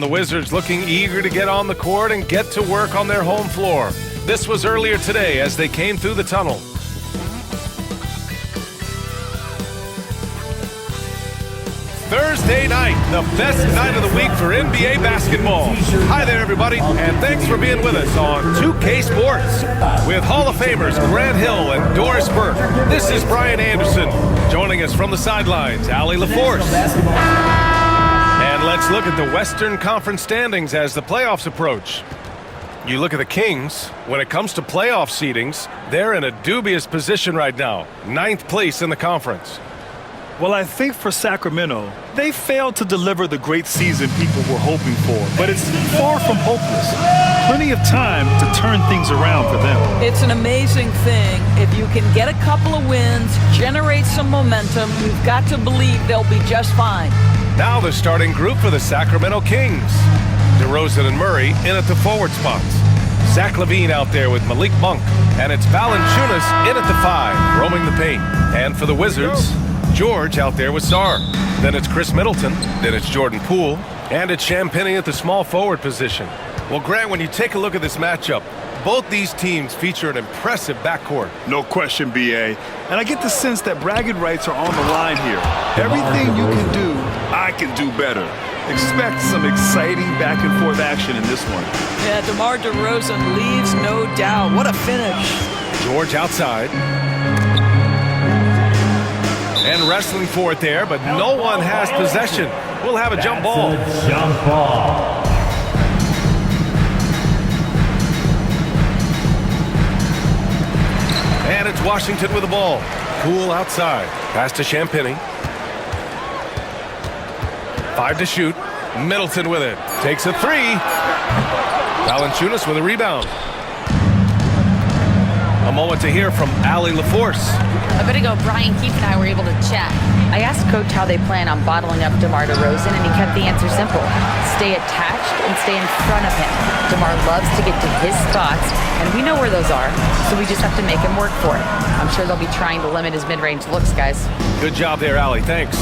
And the Wizards looking eager to get on the court and get to work on their home floor. This was earlier today as they came through the tunnel. Thursday night, the best night of the week for NBA basketball. Hi there, everybody, and thanks for being with us on 2K Sports. With Hall of Famers Grant Hill and Doris Burke, this is Brian Anderson. Joining us from the sidelines, Allie LaForce. And let's look at the Western Conference standings as the playoffs approach. You look at the Kings, when it comes to playoff seedings, they're in a dubious position right now, 9th place in the conference. Well, I think for Sacramento, they failed to deliver the great season people were hoping for, but it's far from hopeless. Plenty of time to turn things around for them. It's an amazing thing. If you can get a couple of wins, generate some momentum, you've got to believe they'll be just fine. Now the starting group for the Sacramento Kings. DeRozan and Murray in at the forward spots. Zach LaVine out there with Malik Monk, and it's Valanciunas in at the 5, roaming the paint. And for the Wizards, George out there with Sarr. Then it's Chris Middleton. Then it's Jordan Poole. And it's Champagnie at the small forward position. Well, Grant, when you take a look at this matchup, both these teams feature an impressive backcourt. No question, B.A. And I get the sense that bragging rights are on the line here. Everything you can do, I can do better. Expect some exciting back-and-forth action in this one. Yeah, DeMar DeRozan leaves, no doubt. What a finish. George outside. And wrestling for it there, but no one has possession. We'll have a jump ball. Jump ball. And it's Washington with the ball. Poole outside. Pass to Champagnie. 5 to shoot. Middleton with it. Takes a 3. Valanciunas with a rebound. A moment to hear from Allie LaForce. A bit ago, Brian Keefe and I were able to chat. I asked Coach how they plan on bottling up DeMar DeRozan, and he kept the answer simple. Stay attached and stay in front of him. DeMar loves to get to his spots, and we know where those are, so we just have to make him work for it. I'm sure they'll be trying to limit his mid-range looks, guys. Good job there, Allie. Thanks.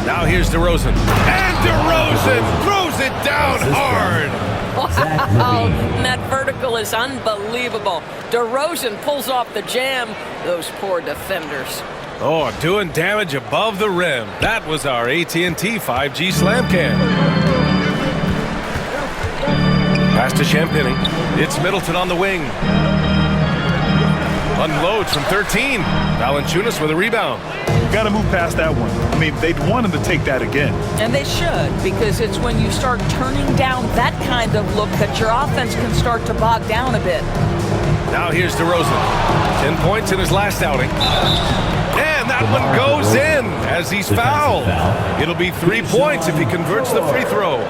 Now here's DeRozan. And DeRozan throws it down hard. Wow, that vertical is unbelievable. DeRozan pulls off the jam. Those poor defenders. Oh, doing damage above the rim. That was our AT&T 5G slam cam. Pass to Champagnie. It's Middleton on the wing. Unloads from 13. Valanciunas with a rebound. Got to move past that one. I mean, they'd want him to take that again. And they should, because it's when you start turning down that kind of look that your offense can start to bog down a bit. Now here's DeRozan. 10 points in his last outing. And that one goes in as he's fouled. It'll be 3 points if he converts the free throw.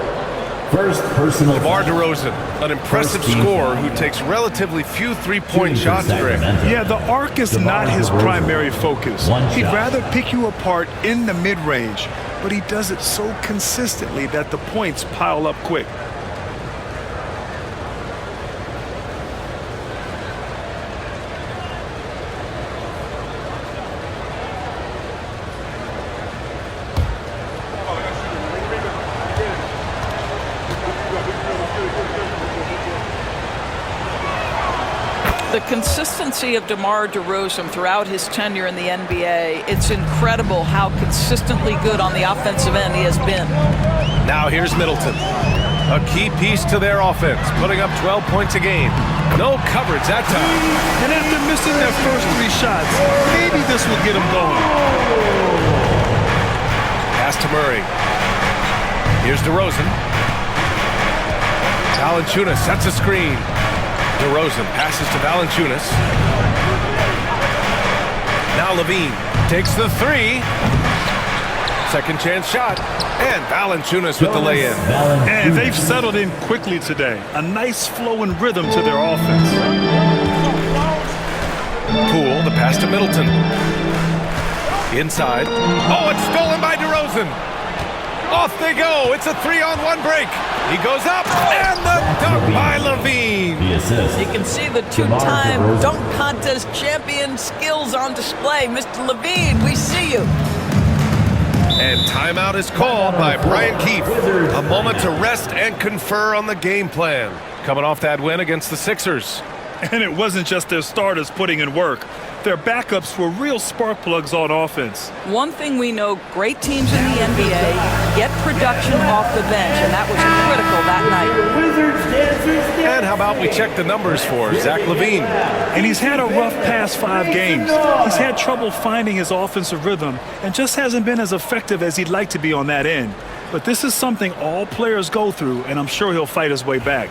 First personal DeMar DeRozan, an impressive scorer who takes relatively few three-point shots, Greg. Yeah, the arc is not his primary focus. He'd rather pick you apart in the mid-range, but he does it so consistently that the points pile up quick. The consistency of DeMar DeRozan throughout his tenure in the NBA, it's incredible how consistently good on the offensive end he has been. Now here's Middleton. A key piece to their offense, putting up 12 points a game. No coverage that time. And after missing their first 3 shots, maybe this will get him going. Pass to Murray. Here's DeRozan. Valanciunas sets a screen. DeRozan passes to Valanciunas. Now LaVine takes the 3. Second chance shot. And Valanciunas with the lay-in. And they've settled in quickly today. A nice flow and rhythm to their offense. Poole, the pass to Middleton. Inside. Oh, it's stolen by DeRozan. Off they go. It's a 3-on-1 break. He goes up, and the dunk by LaVine. You can see the two-time dunk contest champion skills on display. Mr. LaVine, we see you. And timeout is called by Brian Keefe. A moment to rest and confer on the game plan. Coming off that win against the Sixers. And it wasn't just their starters putting in work. Their backups were real spark plugs on offense. One thing we know, great teams in the NBA get production off the bench, and that was critical that night. And how about we check the numbers for Zach LaVine? And he's had a rough past 5 games. He's had trouble finding his offensive rhythm and just hasn't been as effective as he'd like to be on that end. But this is something all players go through, and I'm sure he'll fight his way back.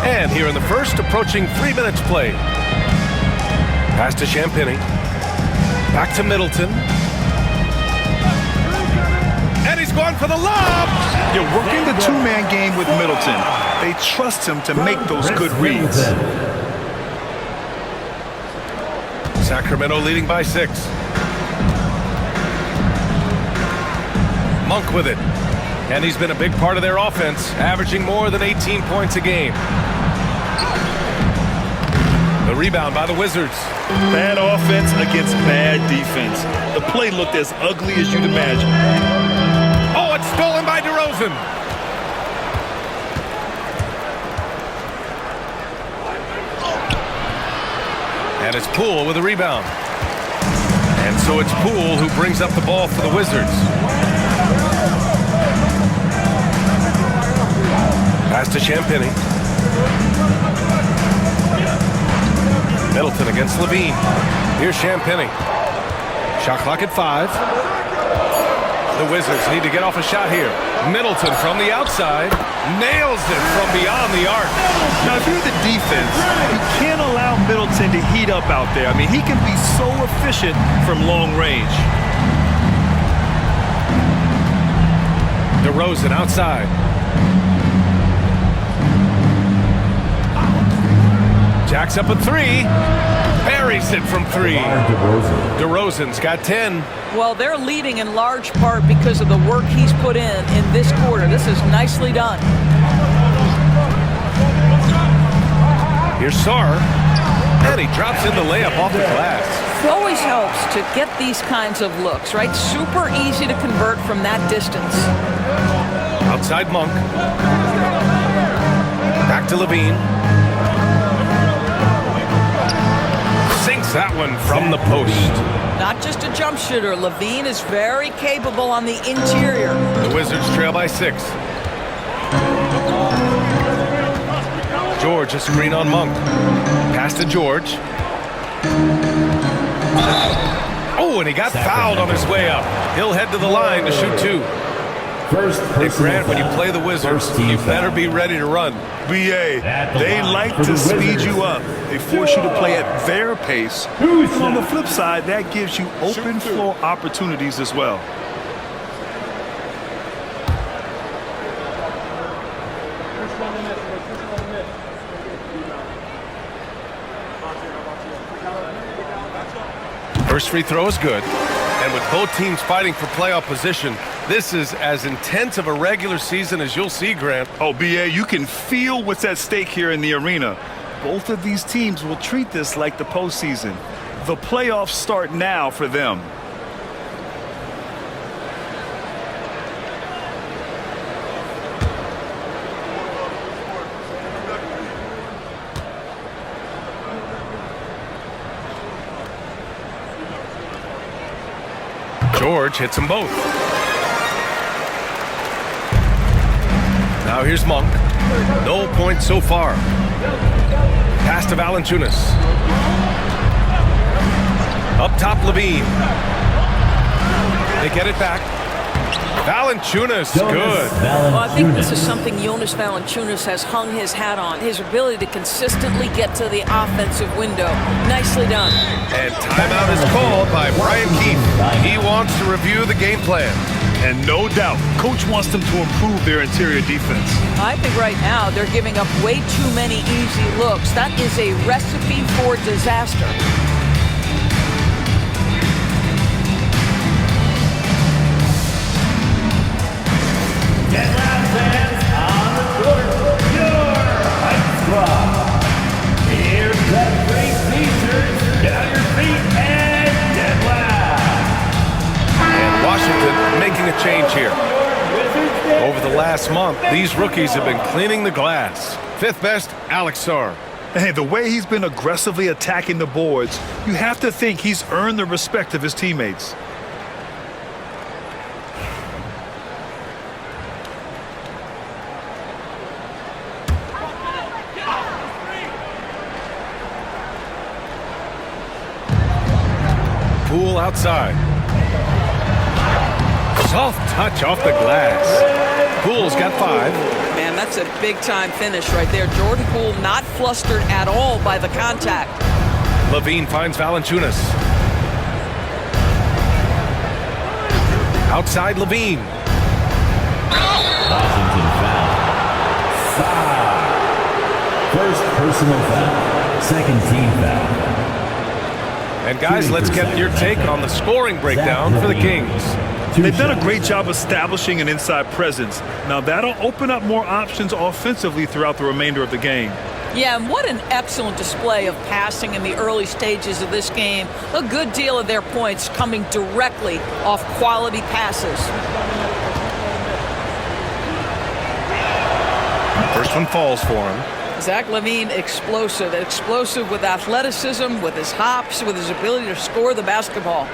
And here in the first, approaching 3 minutes played. Pass to Champagny. Back to Middleton. And he's going for the lob. You're working the 2-man game with Middleton. They trust him to make those good reads. Sacramento leading by 6. Monk with it. And he's been a big part of their offense, averaging more than 18 points a game. The rebound by the Wizards. Bad offense against bad defense. The play looked as ugly as you'd imagine. Oh, it's stolen by DeRozan. And it's Poole with a rebound. And so it's Poole who brings up the ball for the Wizards. Pass to Champagny. Middleton against LaVine. Here's Champagny. Shot clock at 5. The Wizards need to get off a shot here. Middleton from the outside. Nails it from beyond the arc. Now, if you're the defense, you can't allow Middleton to heat up out there. I mean, he can be so efficient from long range. DeRozan outside. Jacks up a 3. Buries it from 3. DeRozan's got 10. Well, they're leading in large part because of the work he's put in this quarter. This is nicely done. Here's Sarr. And he drops in the layup off the glass. It always helps to get these kinds of looks, right? Super easy to convert from that distance. Outside Monk. Back to LaVine. Sinks that one from the post. Not just a jump shooter. LaVine is very capable on the interior. The Wizards trail by 6. George, a screen on Monk. Pass to George. Oh, and he got fouled on his way up. He'll head to the line to shoot 2. Hey, Grant, when you play the Wizards, you better be ready to run. BA, they like to speed you up. They force you to play at their pace. And on the flip side, that gives you open floor opportunities as well. First free throw is good. And with both teams fighting for playoff position, this is as intense of a regular season as you'll see, Grant. Oh, BA, you can feel what's at stake here in the arena. Both of these teams will treat this like the postseason. The playoffs start now for them. George hits them both. Now here's Monk. No points so far. Pass to Valanciunas. Up top, LaVine. They get it back. Valanciunas, good. Well, I think this is something Jonas Valanciunas has hung his hat on. His ability to consistently get to the offensive window. Nicely done. And timeout is called by Brian Keefe. He wants to review the game plan. And no doubt, coach wants them to improve their interior defense. I think right now they're giving up way too many easy looks. That is a recipe for disaster. change here. Over the last month, these rookies have been cleaning the glass. Fifth best, Alex Sarr. Hey, the way he's been aggressively attacking the boards, you have to think he's earned the respect of his teammates. Poole outside. Soft touch off the glass. Poole's got 5. Man, that's a big-time finish right there. Jordan Poole not flustered at all by the contact. Levine finds Valanciunas. Outside Levine. Washington foul. Foul. First personal foul. Second team foul. And guys, let's get your take on the scoring breakdown for the Kings. They've done a great job establishing an inside presence. Now that'll open up more options offensively throughout the remainder of the game. Yeah, and what an excellent display of passing in the early stages of this game. A good deal of their points coming directly off quality passes. First one falls for him. Zach LaVine, explosive with athleticism, with his hops, with his ability to score the basketball.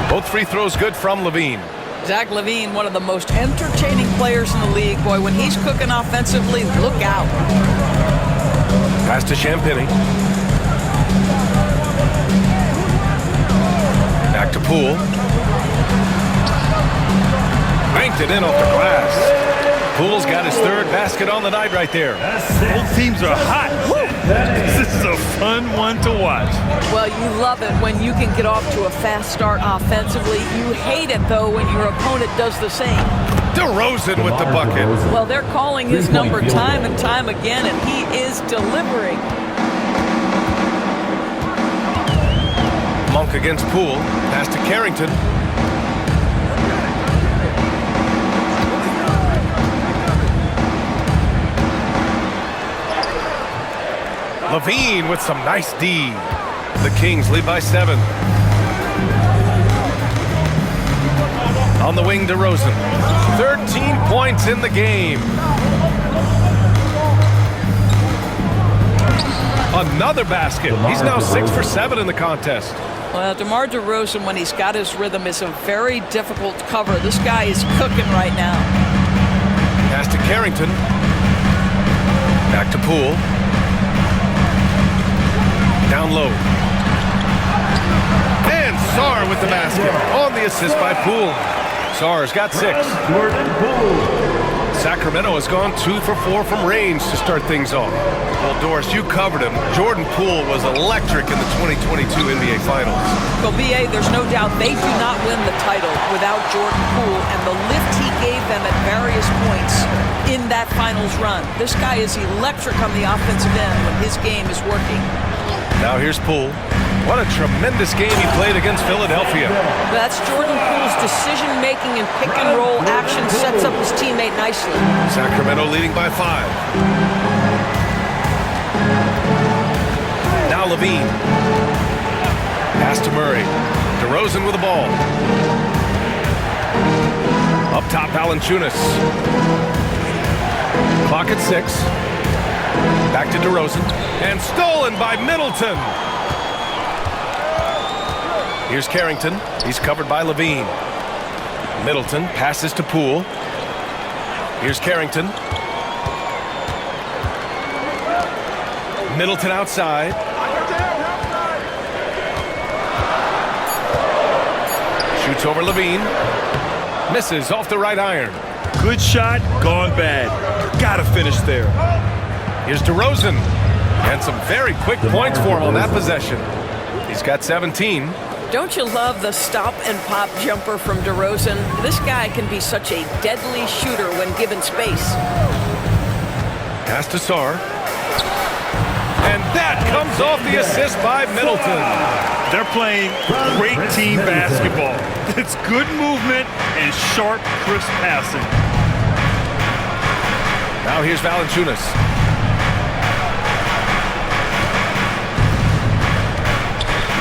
Both free throws good from LaVine. Zach LaVine, one of the most entertaining players in the league. Boy, when he's cooking offensively, look out. Pass to Champagny. Back to Poole. Banked it in off the glass. Poole's got his 3rd basket on the night right there. Both teams are hot. This is a fun one to watch. Well, you love it when you can get off to a fast start offensively. You hate it, though, when your opponent does the same. DeRozan with the bucket. Well, they're calling his number time and time again, and he is delivering. Monk against Poole. Pass to Carrington. LaVine with some nice D. The Kings lead by 7. On the wing, DeRozan. 13 points in the game. Another basket. He's now 6 for 7 in the contest. Well, DeMar DeRozan, when he's got his rhythm, is a very difficult cover. This guy is cooking right now. Pass to Carrington. Back to Poole. Down low. And Sarr with the basket on the assist by Poole. Sarr's got 6. Jordan Poole. Sacramento has gone 2 for 4 from range to start things off. Well, Doris, you covered him. Jordan Poole was electric in the 2022 NBA Finals. Well, B.A., there's no doubt they do not win the title without Jordan Poole and the lift he gave them at various points in that finals run. This guy is electric on the offensive end when his game is working. Now here's Poole. What a tremendous game he played against Philadelphia. That's Jordan Poole's decision-making and pick-and-roll action sets up his teammate nicely. Sacramento leading by 5. Now LaVine. Pass to Murray. DeRozan with the ball. Up top, Valanciunas. Clock at 6. Back to DeRozan. And stolen by Middleton. Here's Carrington. He's covered by LaVine. Middleton passes to Poole. Here's Carrington. Middleton outside. Shoots over LaVine. Misses off the right iron. Good shot, gone bad. Gotta finish there. Here's DeRozan. And some very quick points for him on that possession. He's got 17. Don't you love the stop and pop jumper from DeRozan? This guy can be such a deadly shooter when given space. Pass to Sarr. And that comes off the assist by Middleton. They're playing great team basketball. It's good movement and sharp, crisp passing. Now here's Valanciunas.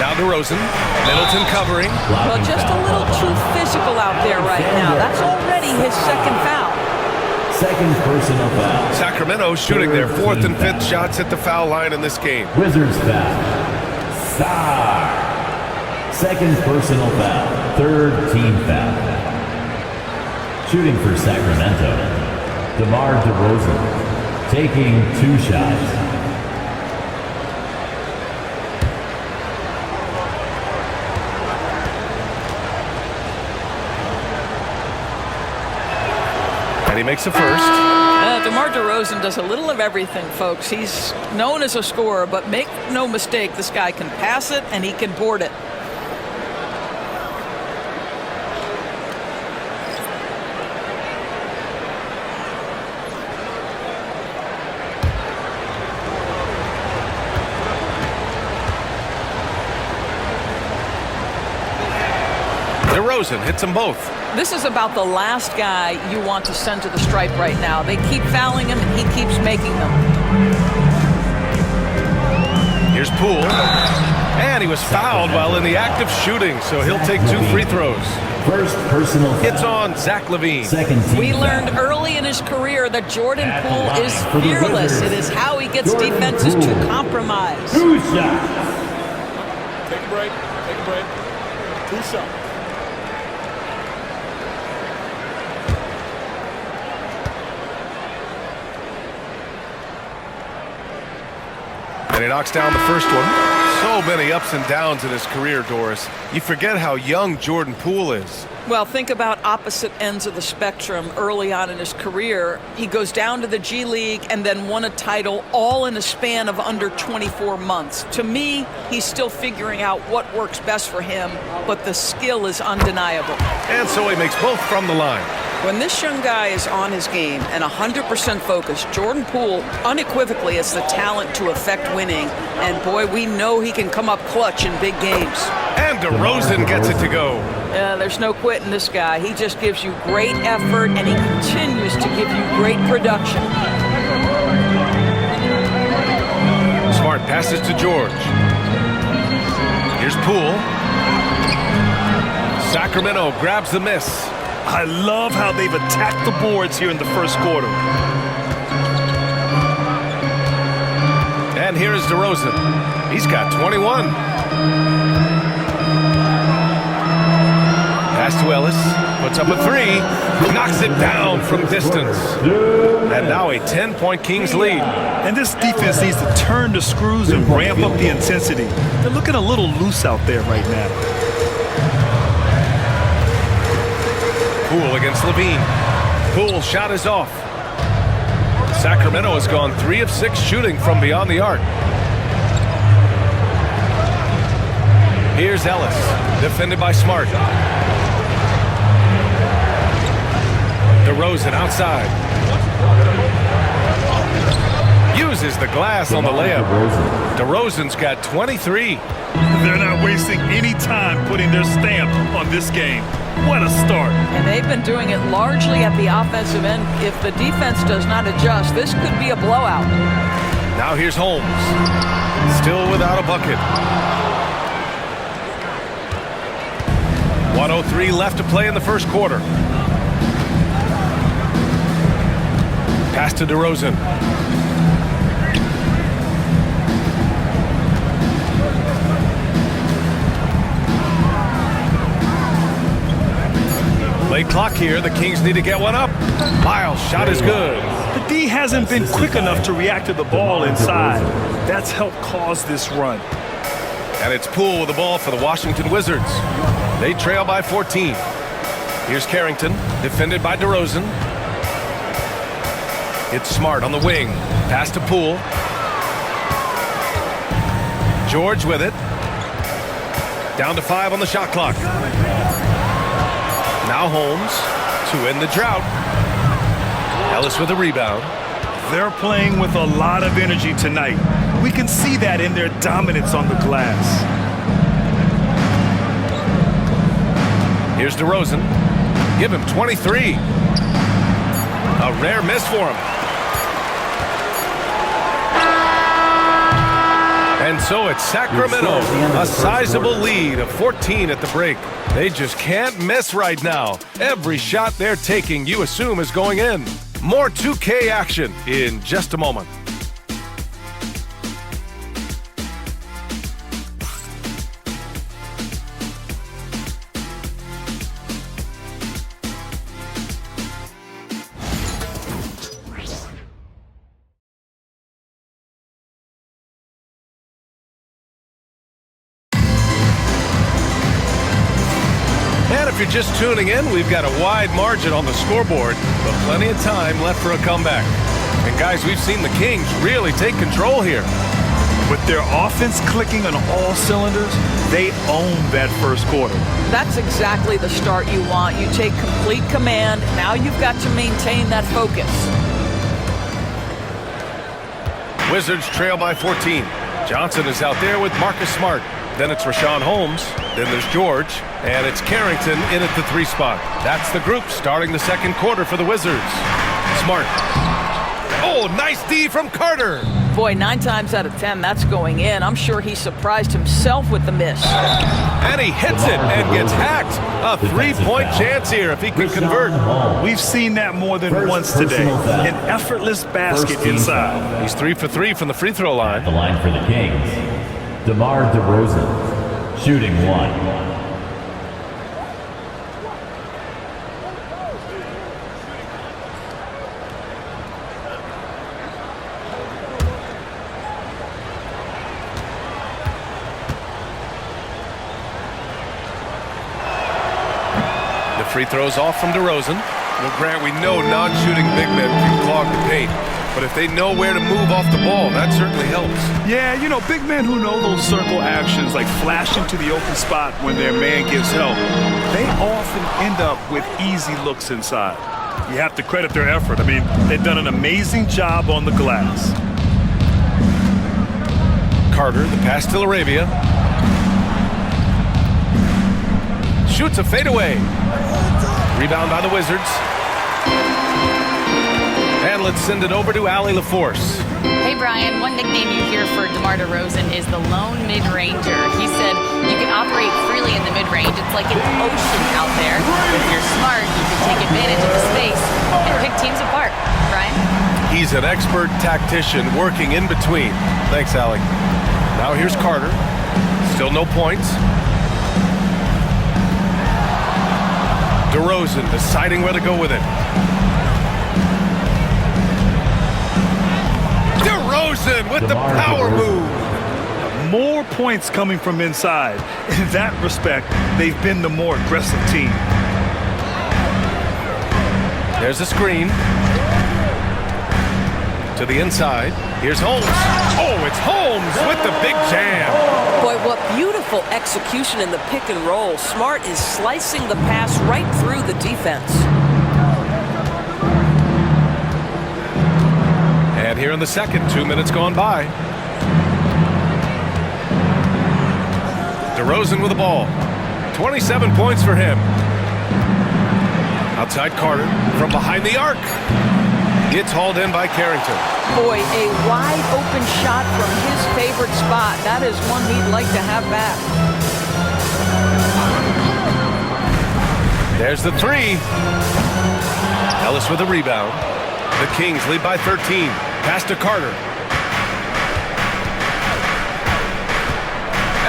Now DeRozan. Middleton covering. Well, just a little too physical out there right now. That's already his second foul. Second personal foul. Sacramento shooting their fourth and fifth shots at the foul line in this game. Wizards foul. Star. Second personal foul. Third team foul. Shooting for Sacramento. DeMar DeRozan taking 2 shots. And he makes a first. DeMar DeRozan does a little of everything, folks. He's known as a scorer, but make no mistake, this guy can pass it and he can board it. DeRozan hits them both. This is about the last guy you want to send to the stripe right now. They keep fouling him, and he keeps making them. Here's Poole. And he was fouled while in the act of shooting, so he'll take 2 free throws. First personal foul. It's on Zach LaVine. Second team We foul. learned early in his career that Jordan Poole is fearless. It is how he gets defenses to compromise. 2 shots. Take a break. 2 shots. And he knocks down the first one. So many ups and downs in his career, Doris. You forget how young Jordan Poole is. Well, think about opposite ends of the spectrum early on in his career. He goes down to the G League and then won a title all in a span of under 24 months. To me, he's still figuring out what works best for him, but the skill is undeniable. And so he makes both from the line. When this young guy is on his game and 100% focused, Jordan Poole unequivocally has the talent to affect winning. And boy, we know he can come up clutch in big games. And DeRozan gets it to go. There's no quitting this guy. He just gives you great effort, and he continues to give you great production. Smart passes to George. Here's Poole. Sacramento grabs the miss. I love how they've attacked the boards here in the first quarter. And here is DeRozan. He's got 21. Pass to Ellis. Puts up a 3. Knocks it down from distance. And now a 10-point Kings lead. And this defense needs to turn the screws and ramp up the intensity. They're looking a little loose out there right now. Poole against LaVine. Poole shot is off. Sacramento has gone 3 of 6 shooting from beyond the arc. Here's Ellis, defended by Smart. DeRozan outside. Uses the glass on the layup. DeRozan's got 23. They're not wasting any time putting their stamp on this game. What a start. And they've been doing it largely at the offensive end. If the defense does not adjust, this could be a blowout. Now here's Holmes. Still without a bucket. 1:03 left to play in the first quarter. Pass to DeRozan. Late clock here. The Kings need to get one up. Miles' shot is good. The D hasn't been quick enough to react to the ball inside. That's helped cause this run. And it's Poole with the ball for the Washington Wizards. They trail by 14. Here's Carrington, defended by DeRozan. It's Smart on the wing. Pass to Poole. George with it. Down to 5 on the shot clock. Now Holmes to end the drought. Ellis with a rebound. They're playing with a lot of energy tonight. We can see that in their dominance on the glass. Here's DeRozan. Give him 23. A rare miss for him. And so it's Sacramento, a sizable lead of 14 at the break. They just can't miss right now. Every shot they're taking, you assume, is going in. More 2K action in just a moment. If you're just tuning in, we've got a wide margin on the scoreboard, but plenty of time left for a comeback. And guys, we've seen the Kings really take control here. With their offense clicking on all cylinders, they own that first quarter. That's exactly the start you want. You take complete command. Now you've got to maintain that focus. Wizards trail by 14. Johnson is out there with Marcus Smart. Then it's Rashawn Holmes. Then there's George. And it's Carrington in at the 3 spot. That's the group starting the second quarter for the Wizards. Smart. Oh, nice D from Carter. Boy, 9 times out of 10, that's going in. I'm sure he surprised himself with the miss. And he hits it and gets hacked. A 3-point chance here if he can convert. We've seen that more than once today. An effortless basket inside. He's 3 for 3 from the free throw line. The line for the Kings, DeMar DeRozan, shooting 1. Free throws off from DeRozan. Well, Grant, we know non-shooting big men can clog the paint, but if they know where to move off the ball, that certainly helps. Yeah, you know, big men who know those circle actions, like flashing to the open spot when their man gives help, they often end up with easy looks inside. You have to credit their effort. I mean, they've done an amazing job on the glass. Carter, the pass to Arabia. Shoots a fadeaway. Rebound by the Wizards. And let's send it over to Allie LaForce. Hey, Brian, one nickname you hear for DeMar DeRozan is the lone mid-ranger. He said you can operate freely in the mid-range. It's like an ocean out there. If you're smart, you can take advantage of the space and pick teams apart. Brian? He's an expert tactician working in between. Thanks, Allie. Now here's Carter. Still no points. DeRozan deciding where to go with it. DeRozan with the power move. More points coming from inside. In that respect, they've been the more aggressive team. There's a screen. To the inside. Here's Holmes. Oh, it's Holmes with the big jam. Boy, what beautiful execution in the pick and roll. Smart is slicing the pass right through the defense. And here in the second, 2 minutes gone by. DeRozan with the ball. 27 points for him. Outside Carter from behind the arc. Gets hauled in by Carrington. Boy, a wide open shot from his favorite spot. That is one he'd like to have back. There's the 3. Ellis with a rebound. The Kings lead by 13. Pass to Carter.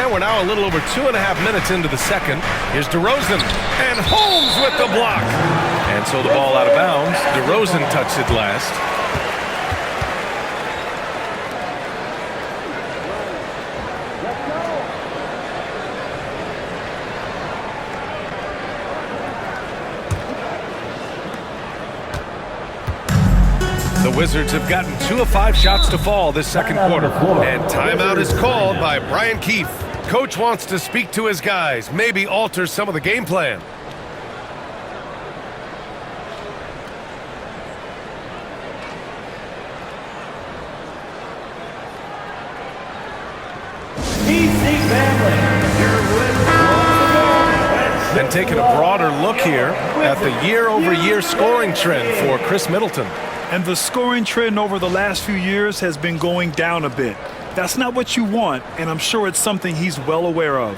And we're now a little over 2.5 minutes into the second. Here's DeRozan. And Holmes with the block. And so the ball out of bounds. DeRozan touched it last. The Wizards have gotten 2 of 5 shots to fall this second quarter. And timeout is called by Brian Keefe. Coach wants to speak to his guys, maybe alter some of the game plan. And taking a broader look here at the year-over-year scoring trend for Chris Middleton. And the scoring trend over the last few years has been going down a bit. That's not what you want, and I'm sure it's something he's well aware of.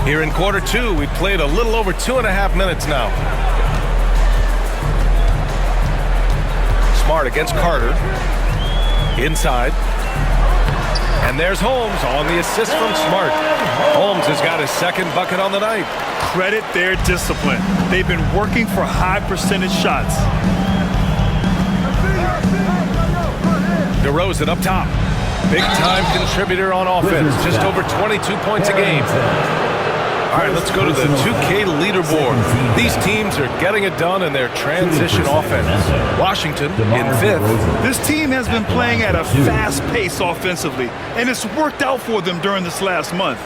Here in quarter two, we played a little over 2.5 minutes now. Smart against Carter. Inside. And there's Holmes on the assist from Smart. Holmes has got his second bucket on the night. Credit their discipline. They've been working for high percentage shots. DeRozan up top. Big time contributor on offense. Just over 22 points a game. All right, let's go to the 2K leaderboard. These teams are getting it done in their transition offense. Washington in 5th. This team has been playing at a fast pace offensively, and it's worked out for them during this last month.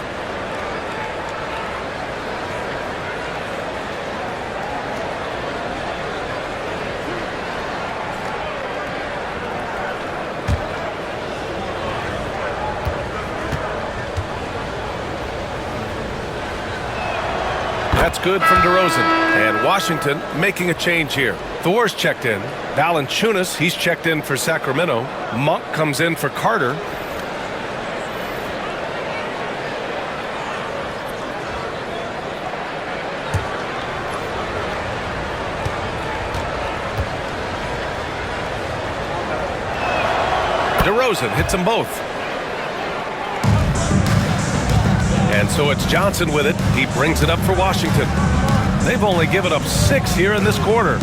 That's good from DeRozan. And Washington making a change here. Thor's checked in. Valanciunas, he's checked in for Sacramento. Monk comes in for Carter. DeRozan hits them both. And so it's Johnson with it. He brings it up for Washington. They've only given up 6 here in this quarter.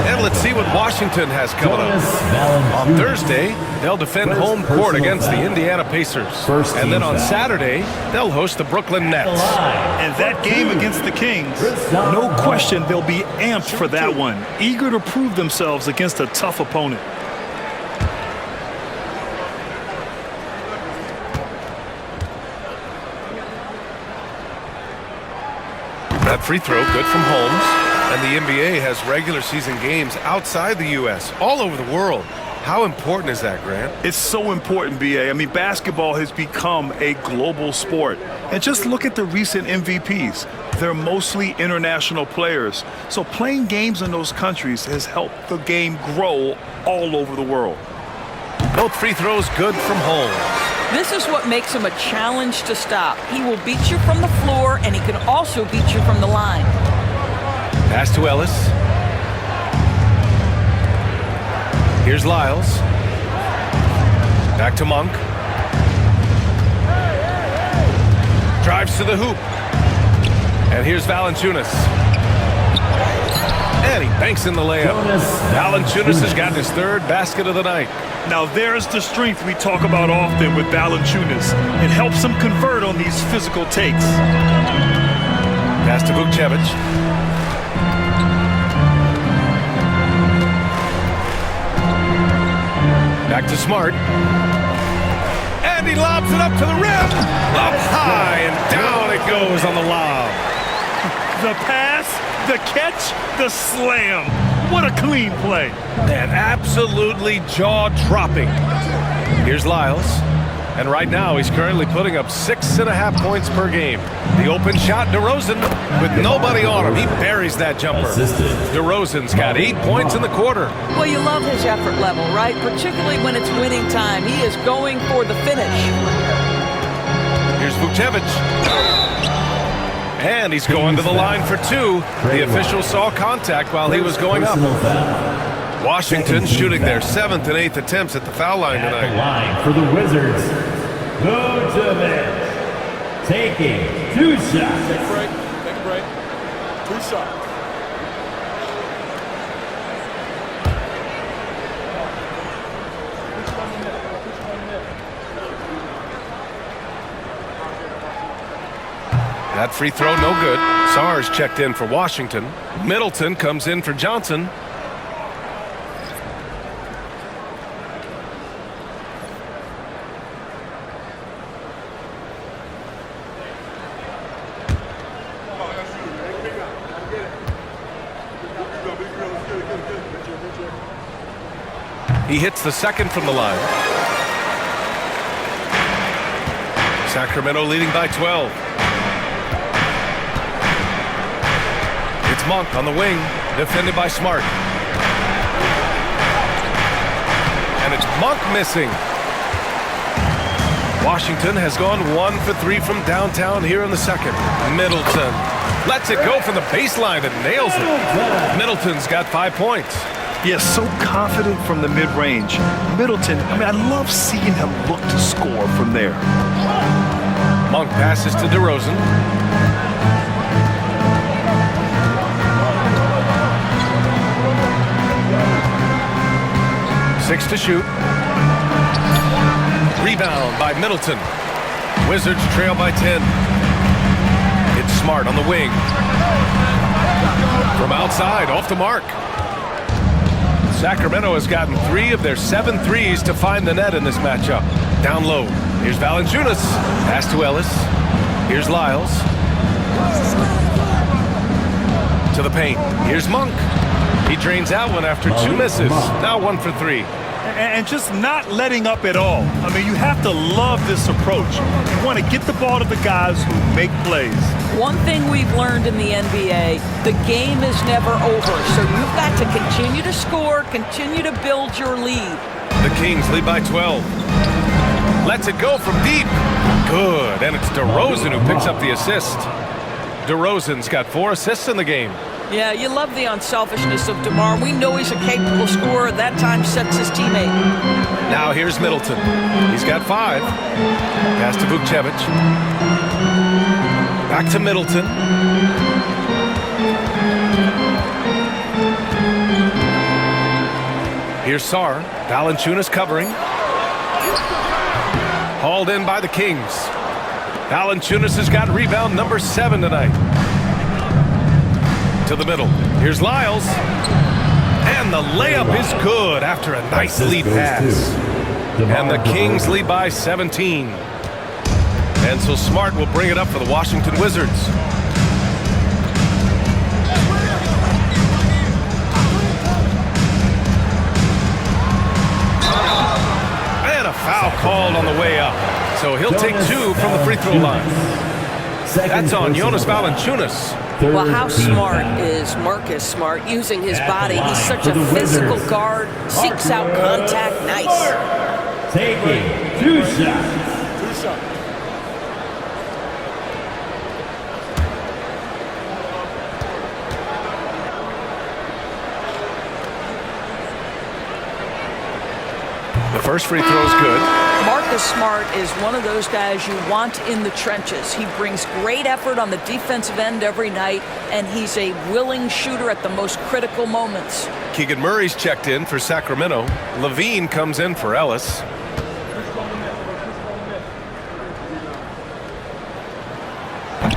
And let's see what Washington has coming up. On Thursday, they'll defend home court against the Indiana Pacers. And then on Saturday, they'll host the Brooklyn Nets. And that game against the Kings, no question they'll be amped for that one. Eager to prove themselves against a tough opponent. That free throw, good from Holmes. And the NBA has regular season games outside the U.S., all over the world. How important is that, Grant? It's so important, B.A. I mean, basketball has become a global sport. And just look at the recent MVPs. They're mostly international players. So playing games in those countries has helped the game grow all over the world. Both free throws good from Holmes. This is what makes him a challenge to stop. He will beat you from the floor, and he can also beat you from the line. Pass to Ellis. Here's Lyles. Back to Monk. Drives to the hoop. And here's Valanciunas. And he banks in the layup. Valanciunas has gotten his 3rd basket of the night. Now there's the strength we talk about often with Valanciunas. It helps him convert on these physical takes. Pass to Vukcevic. Back to Smart. And he lobs it up to the rim. Up high and down it goes on the lob. The pass, the catch, the slam. What a clean play. And absolutely jaw-dropping. Here's Lyles. And right now, he's currently putting up 6.5 points per game. The open shot, DeRozan, with nobody on him. He buries that jumper. DeRozan's got 8 points in the quarter. Well, you love his effort level, right? Particularly when it's winning time. He is going for the finish. Here's Vukcevic. And he's going to the line for 2. The official saw contact while he was going up. Washington shooting their 7th and 8th attempts at the foul line tonight. At the line for the Wizards, GODBLESS, taking 2 shots. Take a break. 2 shots. That free throw, no good. Sarge checked in for Washington. Middleton comes in for Johnson. He hits the second from the line. Sacramento leading by 12. Monk on the wing, defended by Smart. And it's Monk missing. Washington has gone 1 for 3 from downtown here in the second. Middleton lets it go from the baseline and nails it. Middleton's got 5 points. Yes, so confident from the mid-range. Middleton, I love seeing him look to score from there. Monk passes to DeRozan. Six to shoot. Rebound by Middleton. Wizards trail by 10. It's Smart on the wing. From outside, off the mark. Sacramento has gotten 3 of their 7 threes to find the net in this matchup. Down low. Here's Valanciunas. Pass to Ellis. Here's Lyles. To the paint. Here's Monk. He drains that one after 2 misses. Now 1 for 3. And just not letting up at all. You have to love this approach. You want to get the ball to the guys who make plays. One thing we've learned in the NBA, the game is never over. So you've got to continue to score, continue to build your lead. The Kings lead by 12. Lets it go from deep. Good. And it's DeRozan who picks up the assist. DeRozan's got 4 assists in the game. Yeah, you love the unselfishness of DeMar. We know he's a capable scorer. That time sets his teammate. Now here's Middleton. He's got 5. Pass to Vukcevic. Back to Middleton. Here's Sarr. Valanciunas covering. Hauled in by the Kings. Valanciunas has got rebound number 7 tonight. To the middle. Here's Lyles. And the layup is good after a nice lead pass. And the Kings lead by 17. And so Smart will bring it up for the Washington Wizards. And a foul called on the way up. So he'll take 2 from the free throw line. That's on Jonas Valanciunas. Well, how smart is Marcus Smart using his body? He's such a physical guard, seeks out contact. Nice. Taking 2 shots. The first free throw is good. Marcus Smart is one of those guys you want in the trenches. He brings great effort on the defensive end every night, and he's a willing shooter at the most critical moments. Keegan Murray's checked in for Sacramento. Levine comes in for Ellis.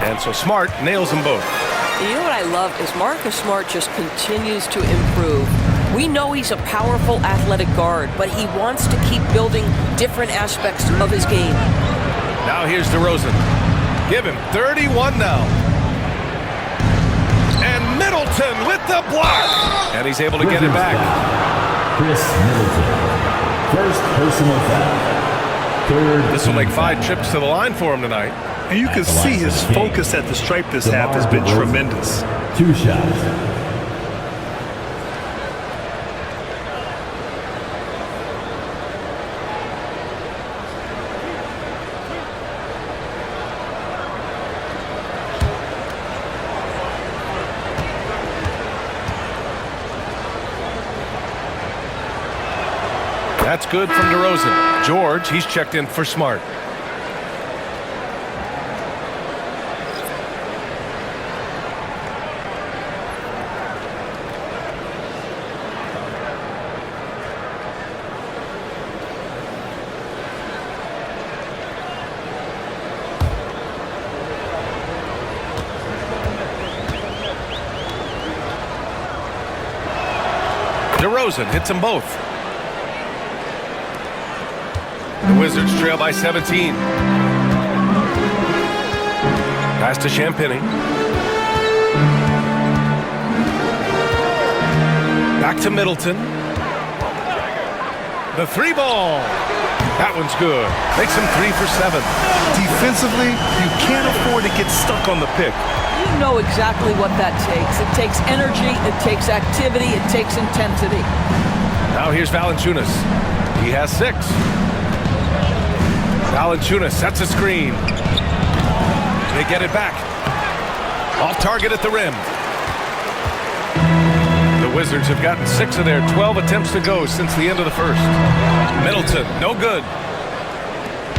And so Smart nails them both. You know what I love is Marcus Smart just continues to improve. We know he's a powerful athletic guard, but he wants to keep building different aspects of his game. Now here's DeRozan. Give him 31 now. And Middleton with the block. And he's able to get it back. Chris Middleton. First personal foul. This will make 5 trips to the line for him tonight. And you can see his focus at the stripe this half has been tremendous. 2 shots. That's good from DeRozan. George, he's checked in for Smart. DeRozan hits them both. The Wizards trail by 17. Pass to Champagny. Back to Middleton. The 3 ball. That one's good. Makes him 3 for 7. Defensively, you can't afford to get stuck on the pick. you know exactly what that takes. It takes energy, it takes activity, it takes intensity. Now here's Valanciunas. He has 6. Valanciunas sets a screen. They get it back. Off target at the rim. The Wizards have gotten 6 of their 12 attempts to go since the end of the first. Middleton, no good.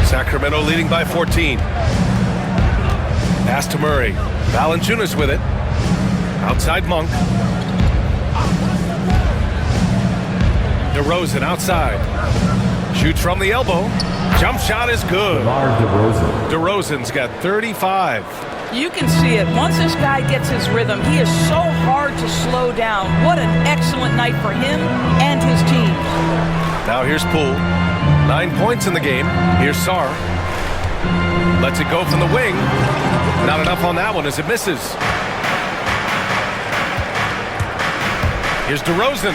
Sacramento leading by 14. Pass to Murray. Valanciunas with it. Outside Monk. DeRozan outside. Shoots from the elbow. Jump shot is good. DeRozan's got 35. You can see it. Once this guy gets his rhythm, he is so hard to slow down. What an excellent night for him and his team. Now here's Poole. 9 points in the game. Here's Sarr. Lets it go from the wing. Not enough on that one as it misses. Here's DeRozan.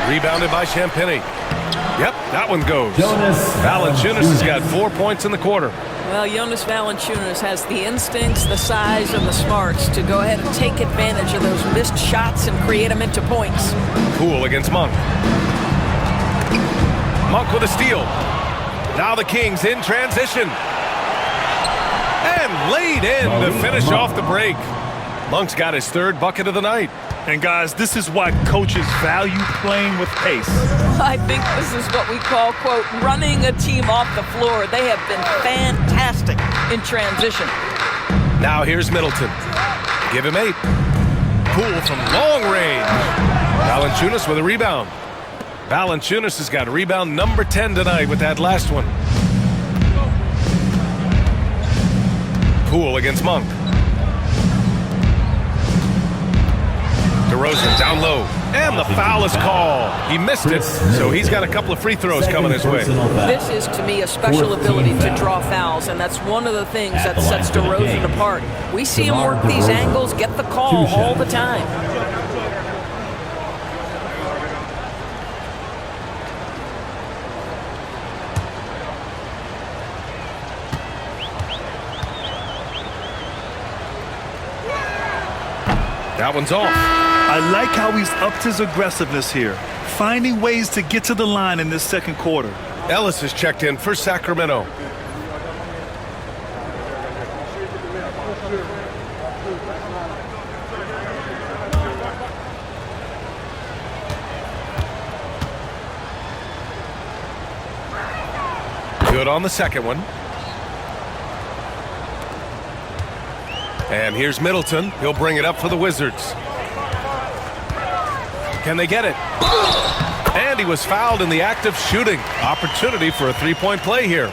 Rebounded by Champagnie. Yep, that one goes. Valanciunas has got 4 points in the quarter. Well, Jonas Valanciunas has the instincts, the size, and the smarts to go ahead and take advantage of those missed shots and create them into points. Poole against Monk. Monk with a steal. Now the Kings in transition. And laid in to finish off the break. Monk's got his 3rd bucket of the night. And guys, this is why coaches value playing with pace. I think this is what we call, quote, running a team off the floor. They have been fantastic in transition. Now here's Middleton. Give him 8. Poole from long range. Valanciunas with a rebound. Valanciunas has got rebound number 10 tonight with that last one. Poole against Monk. DeRozan down low. And the foul is called. He missed it, so he's got a couple of free throws coming his way. This is, to me, a special ability to draw fouls, and that's one of the things that sets DeRozan apart. We see him work these angles, get the call all the time. That one's off. I like how he's upped his aggressiveness here, finding ways to get to the line in this second quarter. Ellis is checked in for Sacramento. Good on the second one. And here's Middleton. He'll bring it up for the Wizards. Can they get it? And he was fouled in the act of shooting. Opportunity for a 3-point play here.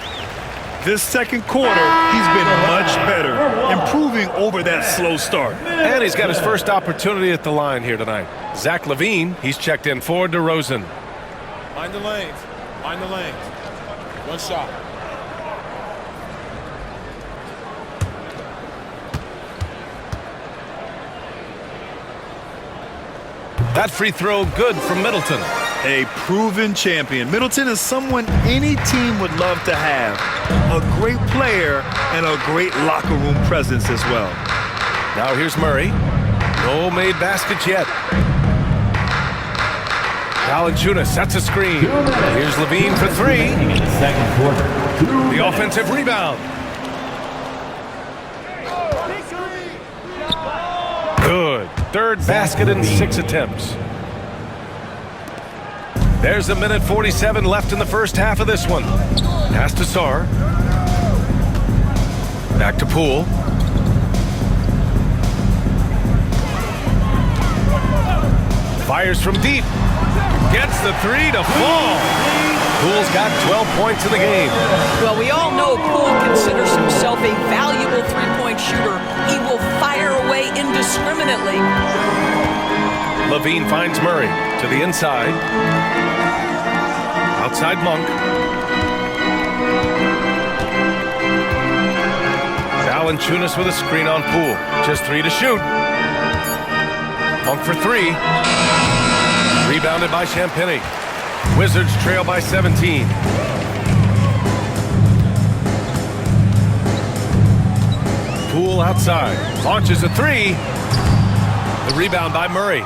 This second quarter, he's been much better, improving over that slow start. And he's got his first opportunity at the line here tonight. Zach LaVine, he's checked in for DeRozan. Mind the lanes. Mind the lanes. 1 shot. That free throw good from Middleton. A proven champion. Middleton is someone any team would love to have. A great player and a great locker room presence as well. Now here's Murray. No made baskets yet. Valanciunas sets a screen. Here's LaVine for 3. Second quarter. The offensive rebound. Good. 3rd basket in 6 attempts. There's a minute 47 left in the first half of this one. Pass to Sarr. Back to Poole. Fires from deep. Gets the 3 to fall. Poole's got 12 points in the game. Well, we all know Poole considers himself a valuable three-point shooter. He will fire away indiscriminately. LaVine finds Murray to the inside. Outside Monk. Valanciunas with a screen on Poole. Just 3 to shoot. Monk for 3. Rebounded by Champagnie. Wizards trail by 17. Poole outside. Launches a three. The rebound by Murray.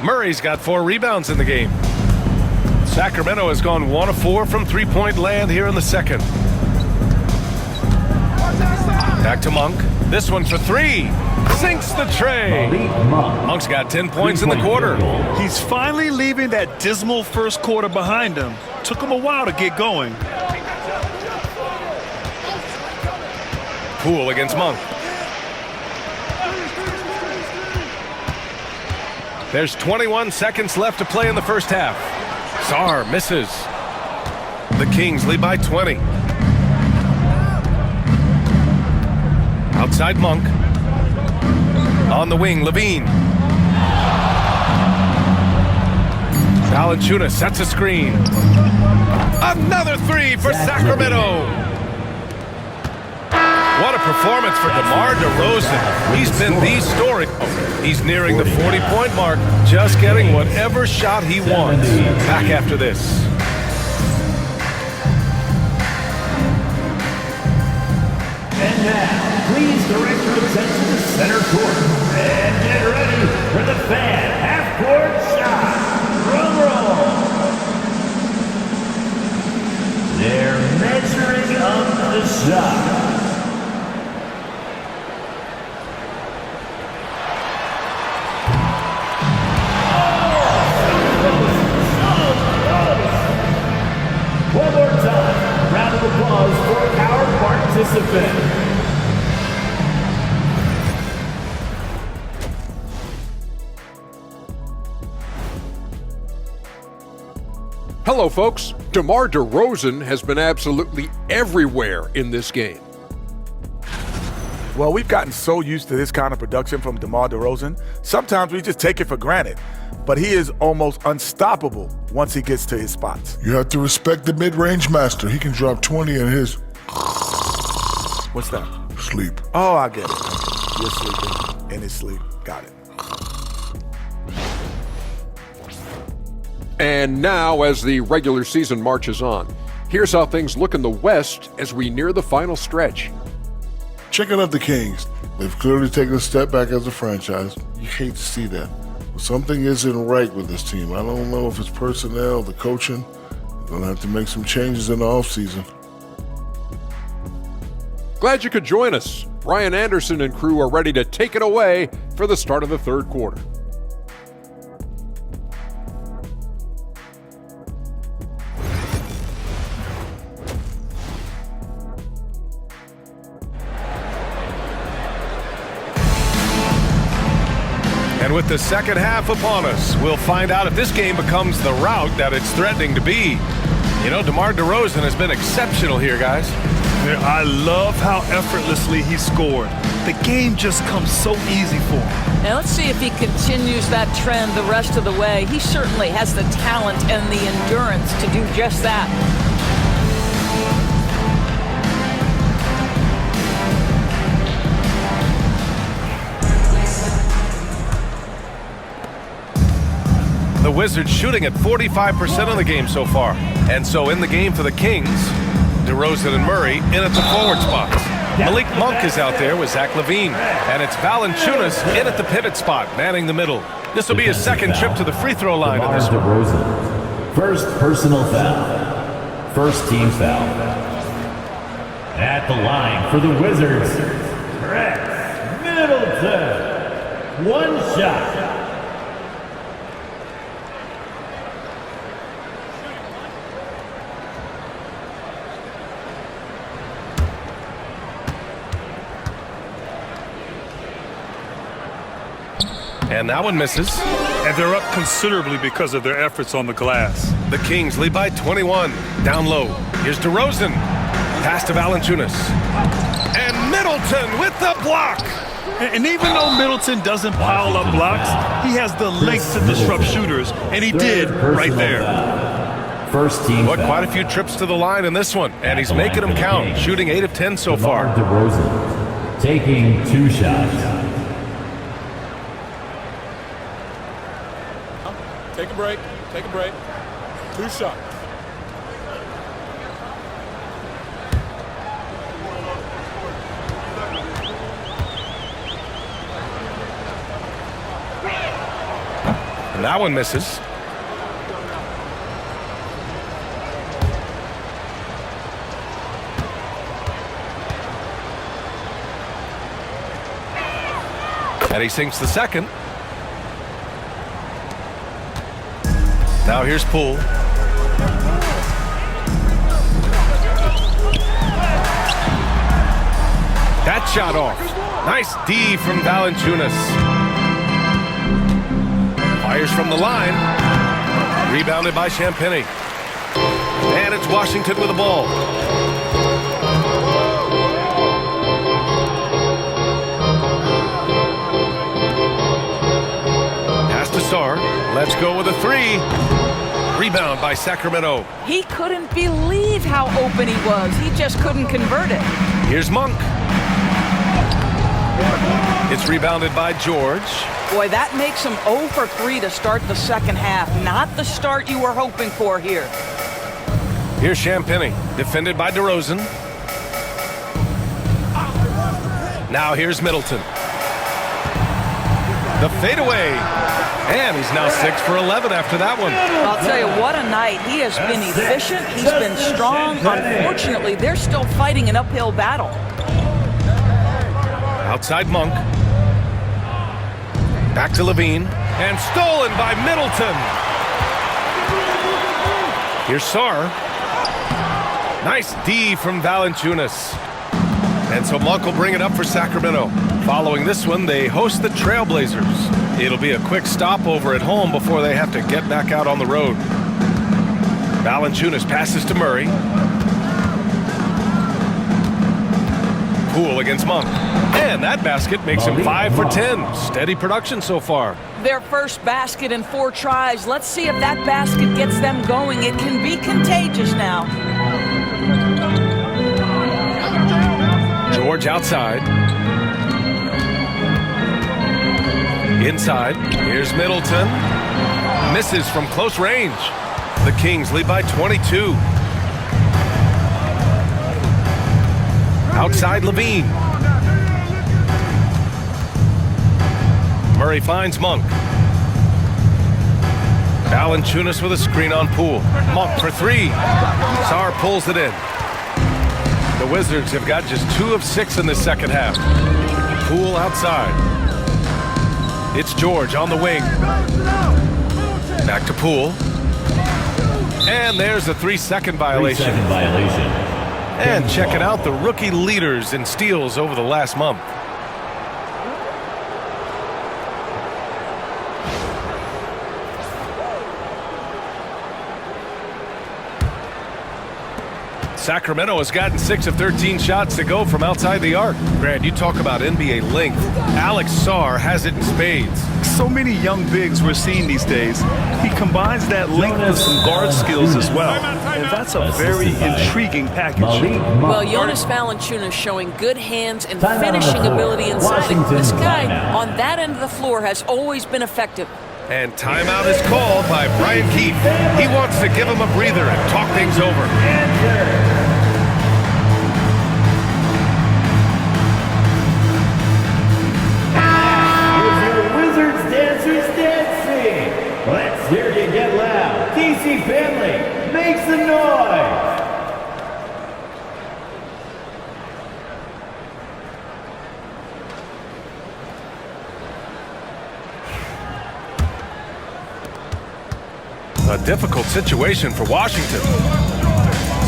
Murray's got 4 rebounds in the game. Sacramento has gone 1 of 4 from three-point land here in the second. Back to Monk. This one for 3. Sinks the tray. Monk's got 10 points in the quarter. He's finally leaving that dismal first quarter behind him. Took him a while to get going. Poole against Monk. There's 21 seconds left to play in the first half. Sarr misses. The Kings lead by 20. Outside Monk. On the wing, Levine. Valanciunas sets a screen. Another 3 for Sacramento. What a performance for DeMar DeRozan. He's been the story. He's nearing the 40-point mark, just getting whatever shot he wants. Back after this. And now, please direct your attention to center court. And get ready for the fan half-court shot. Drum roll. They're measuring up the shot. One more time, round of applause for our participant. Hello, folks. DeMar DeRozan has been absolutely everywhere in this game. Well, we've gotten so used to this kind of production from DeMar DeRozan, sometimes we just take it for granted. But he is almost unstoppable once he gets to his spots. You have to respect the mid-range master. He can drop 20 in his... What's that? Sleep. Oh, I get it. You're sleeping in his sleep. Got it. And now, as the regular season marches on, here's how things look in the West as we near the final stretch. Checking out the Kings. They've clearly taken a step back as a franchise. You hate to see that. But something isn't right with this team. I don't know if it's personnel, the coaching. They're going to have to make some changes in the offseason. Glad you could join us. Brian Anderson and crew are ready to take it away for the start of the third quarter. And with the second half upon us, we'll find out if this game becomes the rout that it's threatening to be. You know, DeMar DeRozan has been exceptional here, guys. I love how effortlessly he scored. The game just comes so easy for him. Now let's see if he continues that trend the rest of the way. He certainly has the talent and the endurance to do just that. The Wizards shooting at 45% of the game so far. And so in the game for the Kings, DeRozan and Murray in at the forward spots. Malik Monk is out there with Zach LaVine. And it's Valanciunas in at the pivot spot, manning the middle. This will be his second trip to the free throw line in this one. DeRozan. First personal foul. First team foul. At the line for the Wizards, Rex Middleton. One shot. And that one misses. And they're up considerably because of their efforts on the glass. The Kings lead by 21. Down low. Here's DeRozan. Pass to Valanciunas. And Middleton with the block. And even though Middleton doesn't pile up blocks, he has the length to disrupt shooters, and he did right there. First team But foul. quite a few trips to the line in this one, and he's making them count, shooting 8 of 10 so far. DeRozan taking 2 shots. Take a break. Take a break. 2 shots. And that one misses. And he sinks the second. Now here's Poole. That shot off. Nice D from Valanciunas. Fires from the line. Rebounded by Champagny. And it's Washington with the ball. Pass to Sarr. Let's go with a three. Rebound by Sacramento. He couldn't believe how open he was. He just couldn't convert it. Here's Monk. It's rebounded by George. Boy, that makes him 0 for 3 to start the second half. Not the start you were hoping for here. Here's Champagny, defended by DeRozan. Now here's Middleton. The fadeaway. And he's now 6 for 11 after that one. I'll tell you, what a night. He has been efficient. He's been strong. Unfortunately, they're still fighting an uphill battle. Outside Monk. Back to Levine. And stolen by Middleton. Here's Sarr. Nice D from Valanciunas. And so Monk will bring it up for Sacramento. Following this one, they host the Trailblazers. It'll be a quick stopover at home before they have to get back out on the road. Valanciunas passes to Murray. Poole against Monk. And that basket makes him 5 for 10. Steady production so far. Their first basket in 4 tries. Let's see if that basket gets them going. It can be contagious now. George outside. Inside. Here's Middleton. Misses from close range. The Kings lead by 22. Outside Levine. Murray finds Monk. Valanciunas with a screen on Poole. Monk for 3. Sarr pulls it in. The Wizards have got just 2 of 6 in the second half. Poole outside. It's George on the wing. Back to Poole. And there's a 3-second violation. 3-second violation. And checking out the rookie leaders in steals over the last month. Sacramento has gotten 6 of 13 shots to go from outside the arc. Grant, you talk about NBA length. Alex Sarr has it in spades. So many young bigs we're seeing these days. He combines that length with some guard skills as well. And that's a very intriguing package. Well, Jonas Valanciunas showing good hands and finishing ability inside. This guy on that end of the floor has always been effective. And timeout is called by Brian Keefe. He wants to give him a breather and talk things over. Here's your Wizards dancers dancing. Let's hear you get loud. DC family, make some noise. A difficult situation for Washington.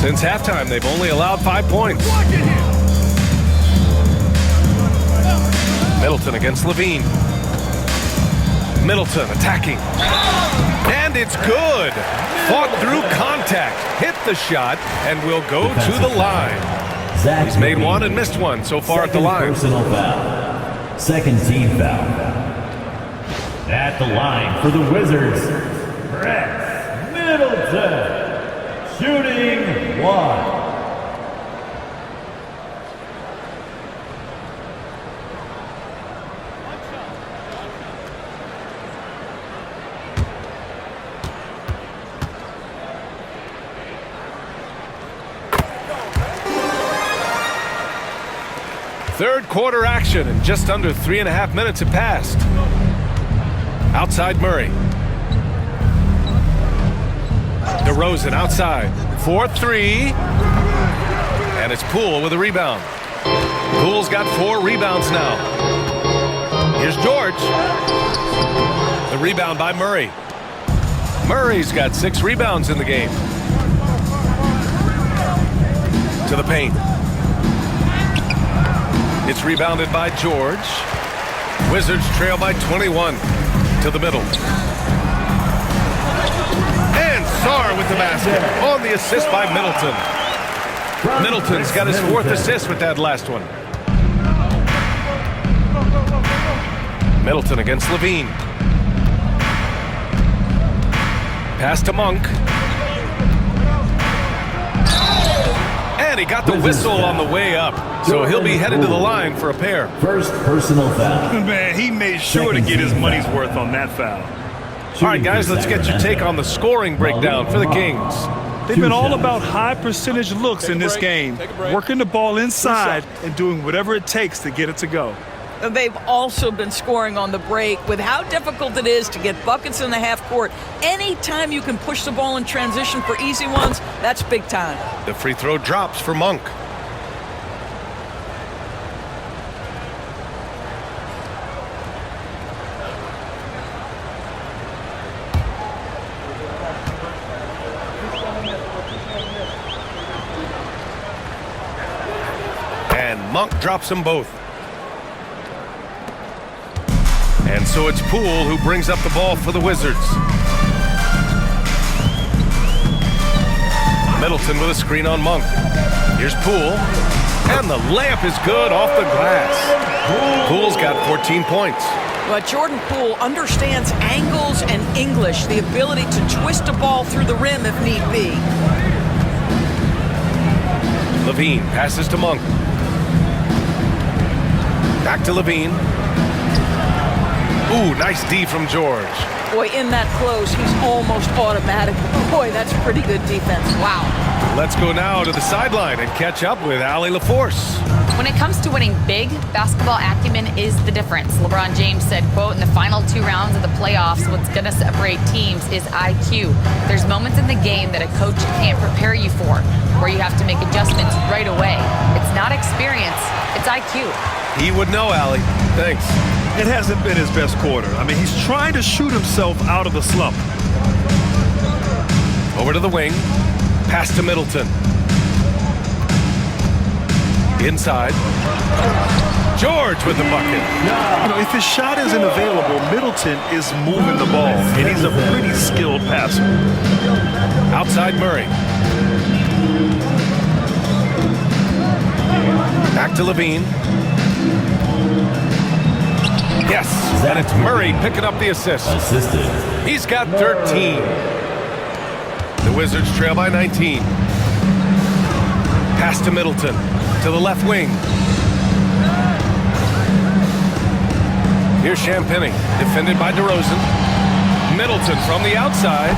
Since halftime, they've only allowed 5 points. Middleton against Levine. Middleton attacking. And it's good. Fought through contact. Hit the shot and will go to the line. He's made 1 and missed 1 so far at the line. Personal foul. Second team foul. At the line for the Wizards, Brett Middleton, shooting 1. Third quarter action, and just under 3.5 minutes have passed. Outside Murray. DeRozan outside. 4-3. And it's Poole with a rebound. Poole's got 4 rebounds now. Here's George. The rebound by Murray. Murray's got 6 rebounds in the game. To the paint. It's rebounded by George. Wizards trail by 21. To the middle. And Sarr with the basket on the assist by Middleton. Middleton's got his 4th assist with that last one. Middleton against Levine. Pass to Monk. And he got the whistle on the way up. So he'll be headed to the line for a pair. First personal foul. Man, he made sure to get his money's worth on that foul. All right, guys, let's get your take on the scoring breakdown for the Kings. They've been all about high percentage looks in this game, working the ball inside and doing whatever it takes to get it to go. They've also been scoring on the break. With how difficult it is to get buckets in the half court, anytime you can push the ball in transition for easy ones, that's big time. The free throw drops for Monk. And Monk drops them both. And so it's Poole who brings up the ball for the Wizards. Middleton with a screen on Monk. Here's Poole. And the layup is good off the glass. Poole's got 14 points. But Jordan Poole understands angles and English, the ability to twist a ball through the rim if need be. Levine passes to Monk. Back to Levine. Ooh, nice D from George. Boy, in that close, he's almost automatic. Boy, that's pretty good defense. Wow. Let's go now to the sideline and catch up with Allie LaForce. When it comes to winning big, basketball acumen is the difference. LeBron James said, quote, in the final 2 rounds of the playoffs, what's going to separate teams is IQ. There's moments in the game that a coach can't prepare you for, where you have to make adjustments right away. It's not experience, it's IQ. He would know, Allie. Thanks. It hasn't been his best quarter. I mean, he's trying to shoot himself out of the slump. Over to the wing. Pass to Middleton. Inside. George with the bucket. You know, if his shot isn't available, Middleton is moving the ball, and he's a pretty skilled passer. Outside Murray. Back to Levine. Yes, and it's Murray picking up the assist. He's got 13. The Wizards trail by 19. Pass to Middleton, to the left wing. Here's Champagny, defended by DeRozan. Middleton from the outside.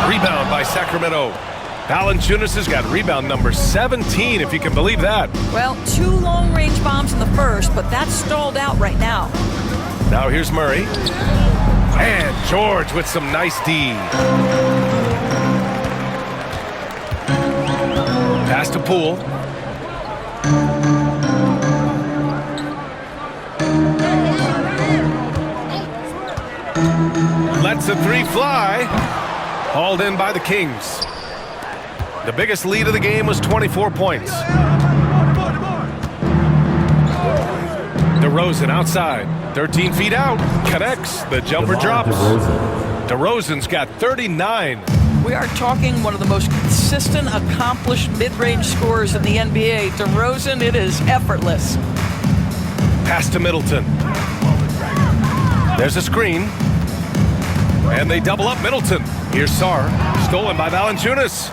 Rebound by Sacramento. Valanciunas has got rebound number 17, if you can believe that. Well, 2 long-range bombs in the first, but that's stalled out right now. Now here's Murray. And George with some nice D. Pass to Poole. Lets the 3 fly. Hauled in by the Kings. The biggest lead of the game was 24 points. DeRozan outside. 13 feet out. Connects. The jumper drops. DeRozan's got 39. We are talking one of the most consistent, accomplished mid-range scorers in the NBA. DeRozan, it is effortless. Pass to Middleton. There's a screen. And they double up Middleton. Here's Sarr. Stolen by Valanciunas.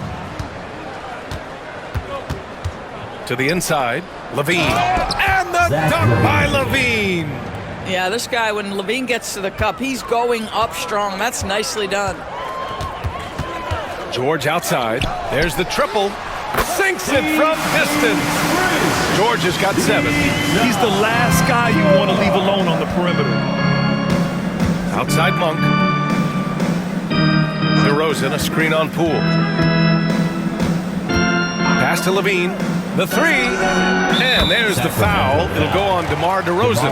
To the inside. Levine. And the dunk by Levine. Yeah, this guy, when Levine gets to the cup, he's going up strong. That's nicely done. George outside. There's the triple. Sinks it from distance. George has got 7. He's the last guy you want to leave alone on the perimeter. Outside Monk. DeRozan, a screen on Poole. Pass to Levine. The three. And there's the foul. It'll go on DeMar DeRozan.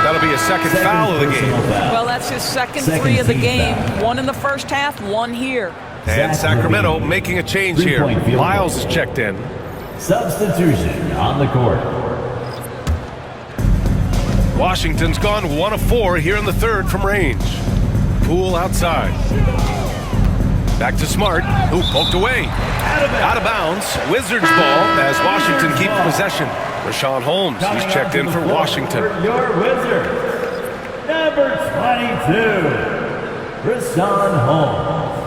That'll be a second foul of the game. Well, that's his second three of the game. One in the first half, one here. And Sacramento making a change here. Lyles is checked in. Substitution on the court. Washington's gone 1 of 4 here in the third from range. Poole outside. Back to Smart, who poked away. Out of bounds. Wizards ball as Washington keeps possession. Rashawn Holmes, he's checked in for Washington. Your Wizards, number 22, Rashawn Holmes.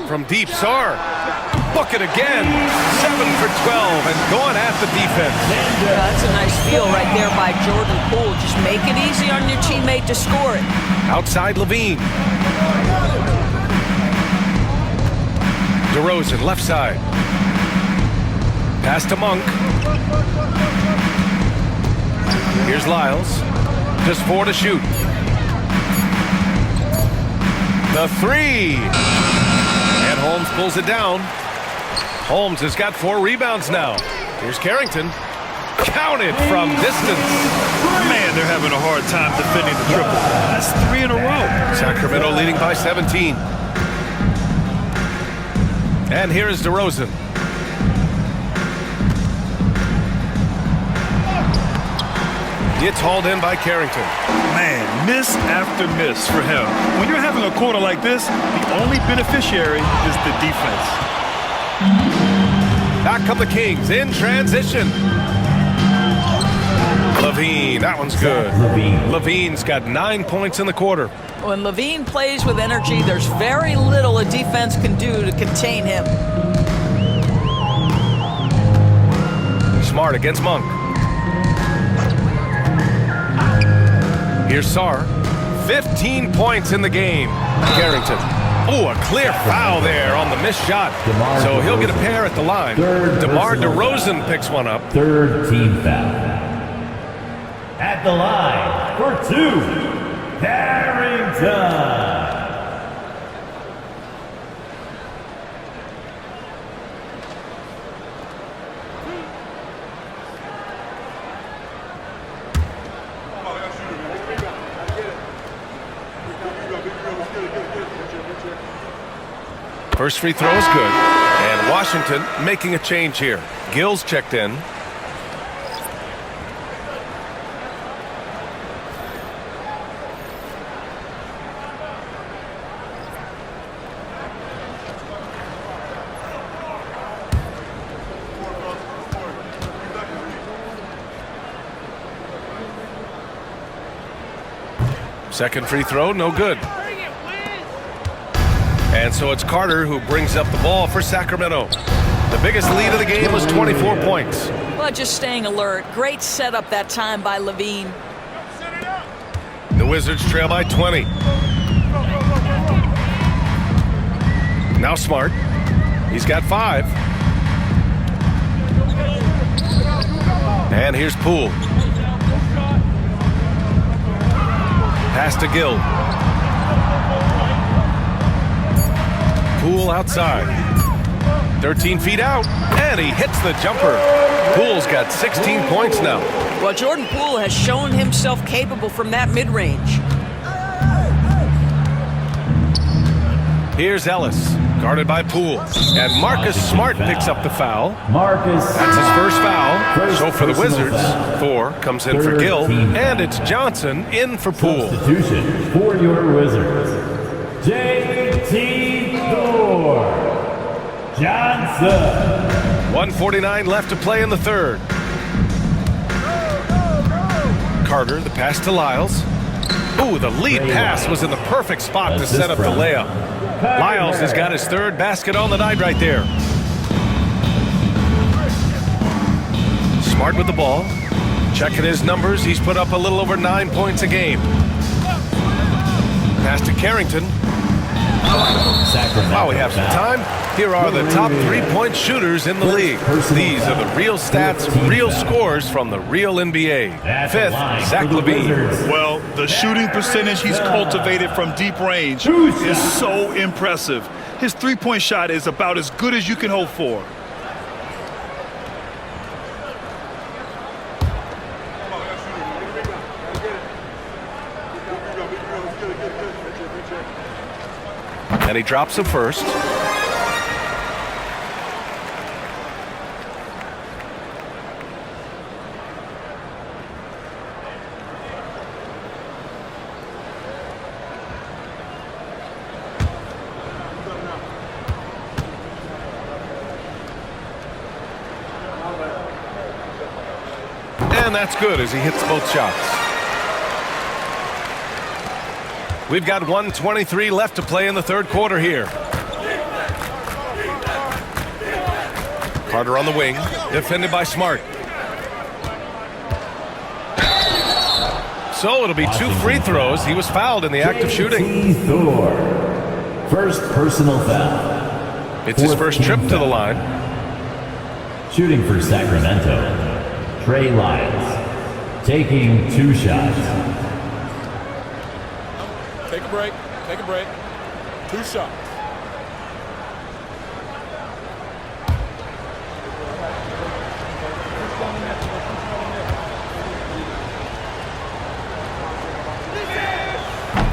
From deep, Sarr. Bucket again. 7 for 12 and going at the defense. That's a nice steal right there by Jordan Poole. Just make it easy on your teammate to score it. Outside Levine. DeRozan, left side. Pass to Monk. Here's Lyles. Just 4 to shoot. The three. And Holmes pulls it down. Holmes has got 4 rebounds now. Here's Carrington. Counted from distance. Man, they're having a hard time defending the triple. That's 3 in a row. Sacramento leading by 17. And here is DeRozan. It's hauled in by Carrington. Man, miss after miss for him. When you're having a quarter like this, the only beneficiary is the defense. Back come the Kings in transition. Levine, that one's good. Levine's got 9 points in the quarter. When Levine plays with energy, there's very little a defense can do to contain him. Smart against Monk. Here's Sarr. 15 points in the game. Carrington. Oh, a clear foul there on the missed shot. So he'll get a pair at the line. DeMar DeRozan picks one up. Third team foul. At the line for 2, Carrington. First free throw is good. And Washington making a change here. Gill's checked in. Second free throw, no good. And so it's Carter who brings up the ball for Sacramento. The biggest lead of the game was 24 points. Well, just staying alert. Great setup that time by Levine. The Wizards trail by 20. Now Smart. He's got 5. And here's Poole. Pass to Gill. Poole outside. 13 feet out, and he hits the jumper. Poole's got 16 points now. Well, Jordan Poole has shown himself capable from that mid-range. Here's Ellis, guarded by Poole. And Marcus Smart picks up the foul. Marcus. That's his first foul. So for the Wizards, 4 comes in for Gill, and it's Johnson in for Poole. Substitution for your Wizards. J.T. Thor Johnson. 1:49 left to play in the third. Carter, the pass to Lyles. Ooh, the lead pass was in the perfect spot to set up the layup. Lyles has got his third basket on the night right there. Smart with the ball. Checking his numbers, he's put up a little over 9 points a game. Pass to Carrington. While we have some time, here are the top three-point shooters in the league. These are the real stats, real scores from the real NBA. Fifth, Zach LaVine. Well, the shooting percentage he's cultivated from deep range is so impressive. His three-point shot is about as good as you can hope for. And he drops it first. And that's good as he hits both shots. We've got 1:23 left to play in the third quarter here. Carter on the wing, defended by Smart. So it'll be 2 free throws. He was fouled in the act of shooting. First personal foul. It's his first trip to the line. Shooting for Sacramento, Trey Lyles, taking 2 shots. Take a break. Take a break. 2 shots.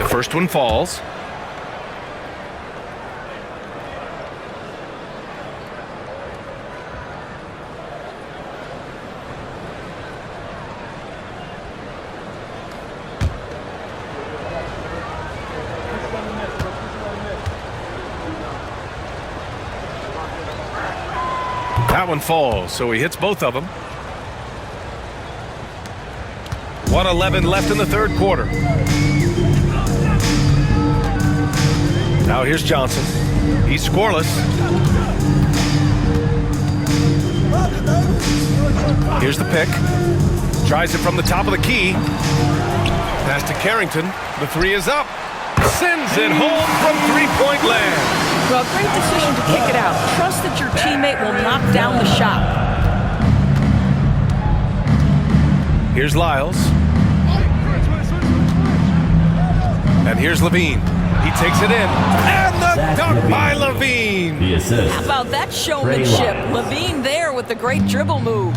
The first one falls. That one falls, so he hits both of them. 1:11 left in the third quarter. Now here's Johnson. He's scoreless. Here's the pick. Tries it from the top of the key. Pass to Carrington. The 3 is up. Sends it home from three-point land. Well, great decision to kick it out. Trust that your teammate will knock down the shot. Here's Lyles. And here's LaVine. He takes it in. And the dunk by LaVine. The assist. How about that showmanship? LaVine there with the great dribble move.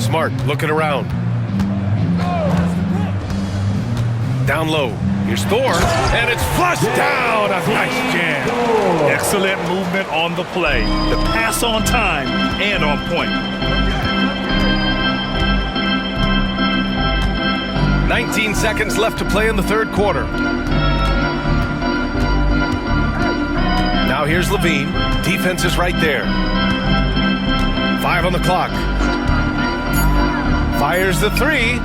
Smart looking around. Down low. Here's Thor, and it's flushed down. A nice jam. Excellent movement on the play. The pass on time and on point. 19 seconds left to play in the third quarter. Now here's LaVine. Defense is right there. 5 on the clock. Fires the 3.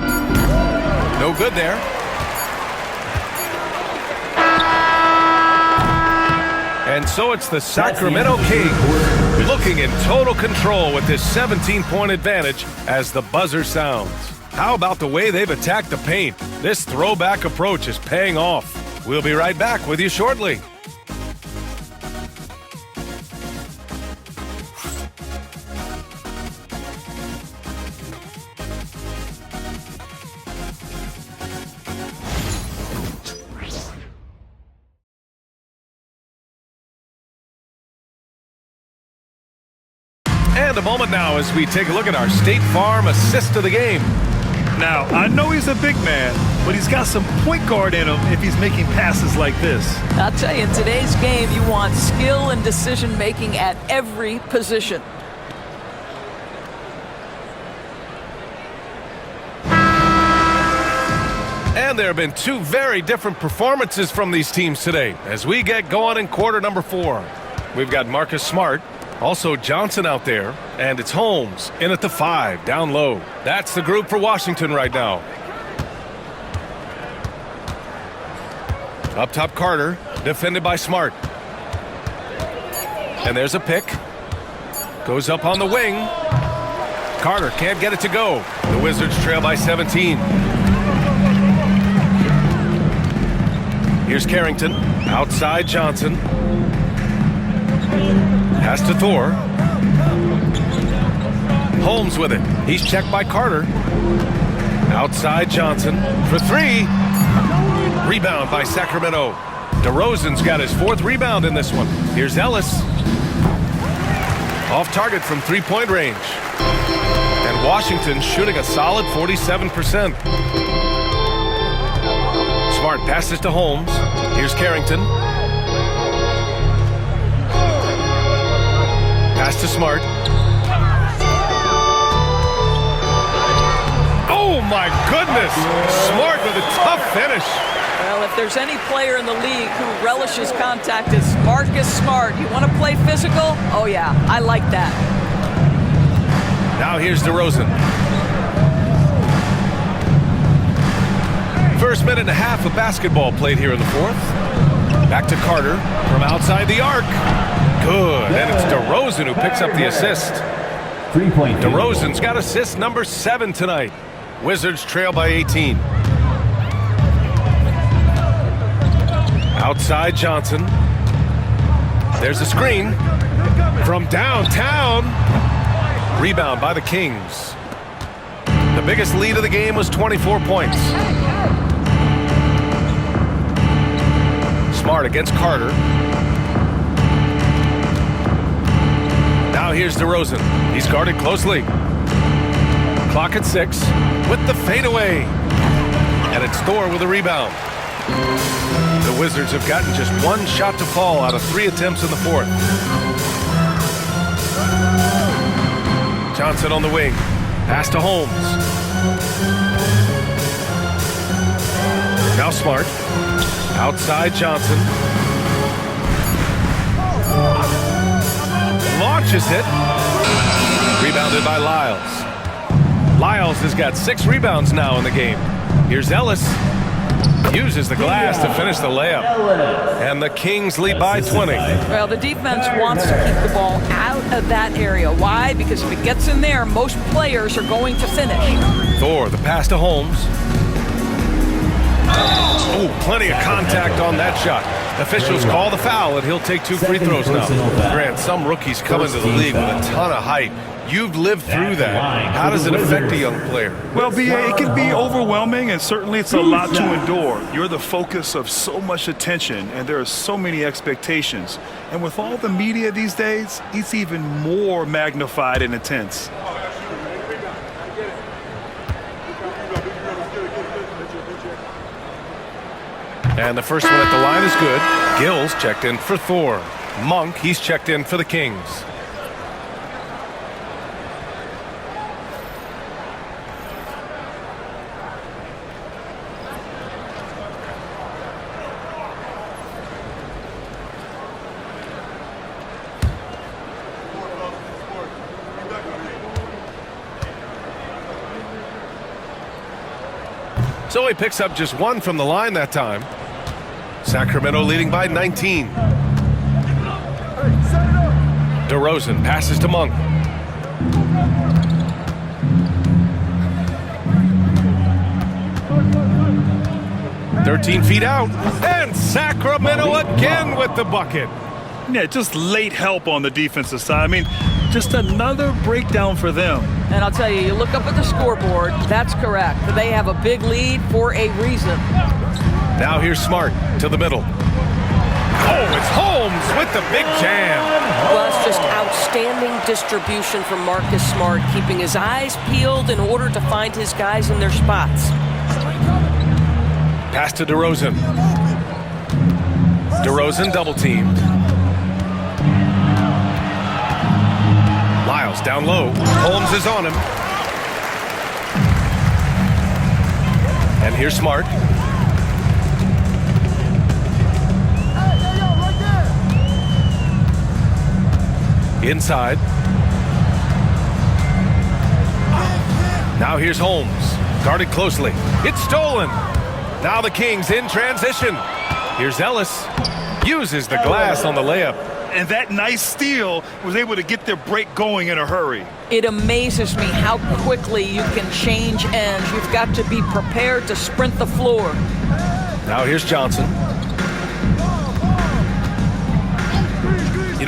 No good there. And so it's the Sacramento Kings looking in total control with this 17-point advantage as the buzzer sounds. How about the way they've attacked the paint? This throwback approach is paying off. We'll be right back with you shortly. And a moment now as we take a look at our State Farm assist of the game. Now, I know he's a big man, but he's got some point guard in him if he's making passes like this. I'll tell you, in today's game, you want skill and decision-making at every position. And there have been 2 very different performances from these teams today as we get going in quarter number 4. We've got Marcus Smart, also Johnson out there, and it's Holmes in at the 5, down low. That's the group for Washington right now. Up top, Carter, defended by Smart. And there's a pick. Goes up on the wing. Carter can't get it to go. The Wizards trail by 17. Here's Carrington. Outside Johnson. Pass to Thor. Holmes with it. He's checked by Carter. Outside Johnson for three. Rebound by Sacramento. DeRozan's got his 4th rebound in this one. Here's Ellis. Off target from three-point range. And Washington shooting a solid 47%. Smart passes to Holmes. Here's Carrington. Pass to Smart. Oh my goodness! Smart with a tough finish. Well, if there's any player in the league who relishes contact, it's Marcus Smart. You want to play physical? Oh yeah, I like that. Now here's DeRozan. First minute and a half of basketball played here in the 4th. Back to Carter from outside the arc. Good, and it's DeRozan who picks up the assist. DeRozan's got assist number 7 tonight. Wizards trail by 18. Outside Johnson. There's a screen from downtown. Rebound by the Kings. The biggest lead of the game was 24 points. Smart against Carter. Now here's DeRozan. He's guarded closely. Clock at 6 with the fadeaway. And it's Thor with a rebound. The Wizards have gotten just 1 shot to fall out of 3 attempts in the 4th. Johnson on the wing. Pass to Holmes. Now Smart. Outside Johnson. Launches it. Rebounded by Lyles. Lyles has got 6 rebounds now in the game. Here's Ellis. Uses the glass to finish the layup. And the Kings lead by 20. Well, the defense wants to keep the ball out of that area. Why? Because if it gets in there, most players are going to finish. Thor, the pass to Holmes. Oh, plenty of contact on that shot. Officials call the foul, and he'll take 2 free throws now. Grant, some rookies come into the league with a ton of height. You've lived through that. How does it affect a young player? Well, BA, it can be overwhelming, and certainly it's a lot to endure. You're the focus of so much attention, and there are so many expectations. And with all the media these days, it's even more magnified and intense. And the first one at the line is good. Gill's checked in for Thor. Monk, he's checked in for the Kings. So he picks up just 1 from the line that time. Sacramento leading by 19. DeRozan passes to Monk. "13 feet out, and Sacramento again with the bucket." Yeah, just late help on the defensive side. I mean, just another breakdown for them. And I'll tell you, you look up at the scoreboard, that's correct. They have a big lead for a reason. Now here's Smart to the middle. Oh, it's Holmes with the big jam. Well, it's just outstanding distribution from Marcus Smart, keeping his eyes peeled in order to find his guys in their spots. Pass to DeRozan. DeRozan double teamed. Lyles down low. Holmes is on him. And here's Smart. Inside. Now here's Holmes. Guarded closely. It's stolen. Now the Kings in transition. Here's Ellis. Uses the glass on the layup. And that nice steal was able to get their break going in a hurry. It amazes me how quickly you can change ends. You've got to be prepared to sprint the floor. Now here's Johnson.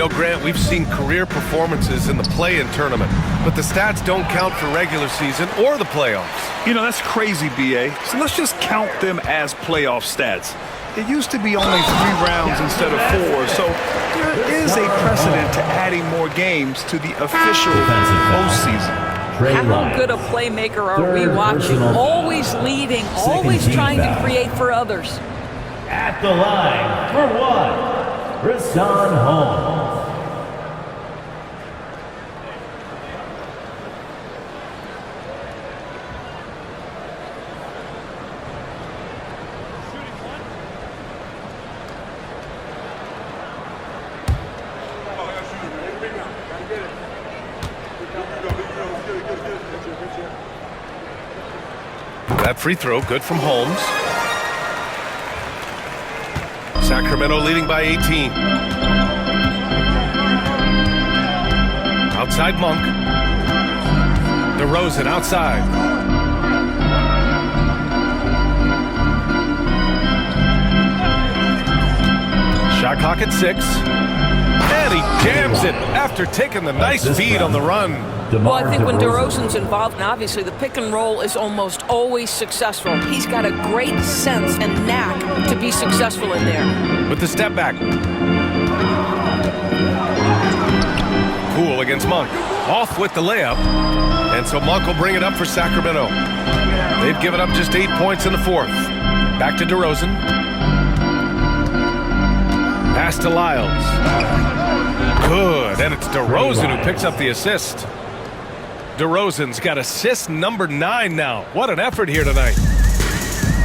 know, Grant, we've seen career performances in the play-in tournament, but the stats don't count for regular season or the playoffs. You know, that's crazy, B.A. So let's just count them as playoff stats. It used to be only 3 rounds instead of 4, so there is a precedent to adding more games to the official postseason. How good a playmaker are we watching? Always leading, always trying to create for others. At the line for 1, Rashawn Holmes. That free throw, good from Holmes. Sacramento leading by 18. Outside Monk. DeRozan outside. Shot clock at 6. And he jams it after taking the nice feed on the run. Well, I think when DeRozan's involved, and obviously the pick and roll is almost always successful. He's got a great sense and knack to be successful in there. With the step back. Cool against Monk. Off with the layup. And so Monk will bring it up for Sacramento. They've given up just 8 points in the 4th. Back to DeRozan. Pass to Lyles. Good. And it's DeRozan who picks up the assist. DeRozan's got assist number 9 now. What an effort here tonight.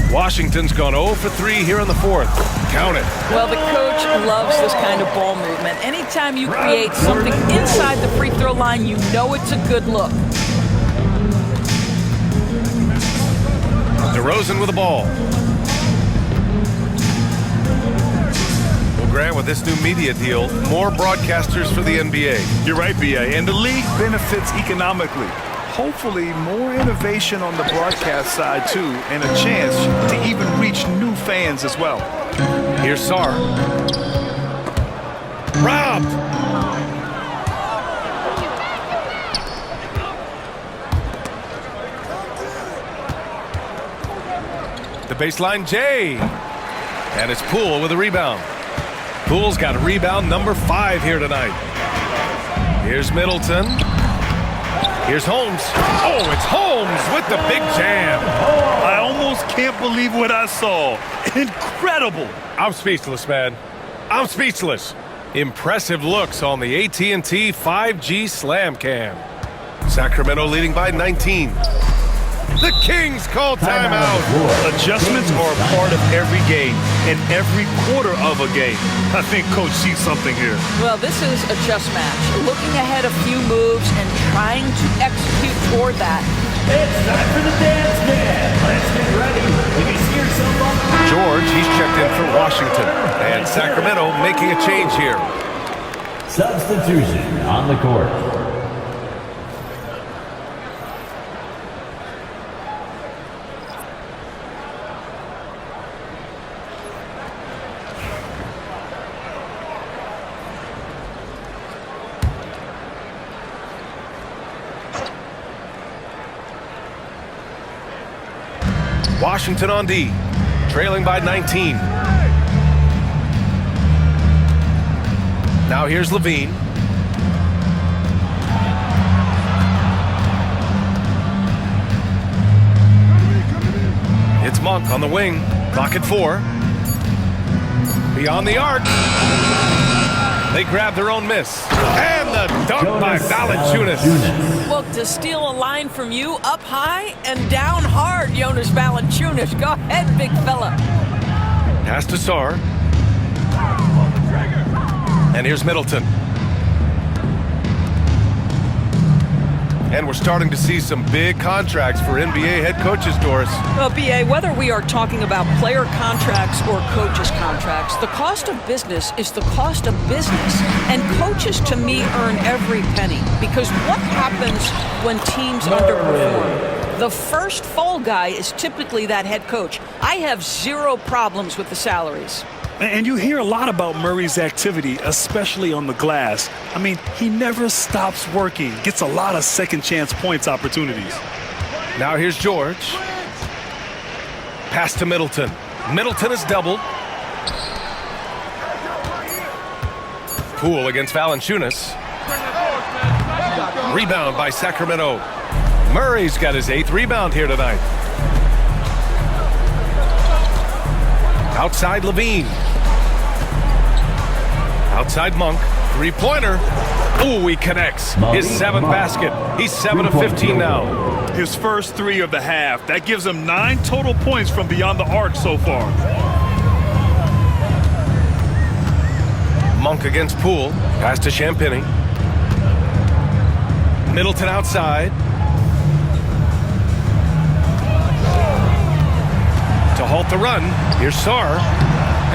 Washington's gone 0 for 3 here in the 4th. Count it. Well, the coach loves this kind of ball movement. Anytime you create something inside the free throw line, you know it's a good look. DeRozan with the ball. Well, Grant, with this new media deal, more broadcasters for the NBA. You're right, B.A., and the league benefits economically. Hopefully, more innovation on the broadcast side, too, and a chance to even reach new fans as well. Here's Sarr. Robbed! The baseline, Jay. And it's Poole with a rebound. Poole's got rebound number 5 here tonight. Here's Middleton. Here's Holmes. Oh, it's Holmes with the big jam. I almost can't believe what I saw. Incredible. I'm speechless, man. I'm speechless. Impressive looks on the AT&T 5G Slam Cam. Sacramento leading by 19. The Kings call timeout. Adjustments are a part of every game and every quarter of a game. I think Coach sees something here. Well, this is a chess match. Looking ahead a few moves and trying to execute toward that. It's time for the dance man. Let's get ready. If you see yourself on George, he's checked in for Washington. And Sacramento making a change here. substitution on the court. Washington on D, trailing by 19. Now here's Levine. It's Monk on the wing. Clock at 4. Beyond the arc. They grab their own miss. And the dunk by Valanciunas. Well, to steal a line from you up high and down hard, Jonas Valanciunas. Go ahead, big fella. Pass to Sarr. And here's Middleton. And we're starting to see some big contracts for NBA head coaches, Doris. Well, B.A., whether we are talking about player contracts or coaches' contracts, the cost of business is the cost of business. And coaches, to me, earn every penny. Because what happens when teams underperform? The first fall guy is typically that head coach. I have zero problems with the salaries. And you hear a lot about Murray's activity, especially on the glass. I mean, he never stops working, gets a lot of second chance points opportunities. Now here's George. Pass to Middleton. Middleton is doubled. Poole against Valanciunas. Rebound by Sacramento. Murray's got his 8th rebound here tonight. Outside Levine. Outside Monk. 3-pointer. Ooh, he connects. His 7th basket. He's 7 of 15 now. His first 3 of the half. That gives him 9 total points from beyond the arc so far. Monk against Poole. Pass to Champagny. Middleton outside. To halt the run. Here's Sarr.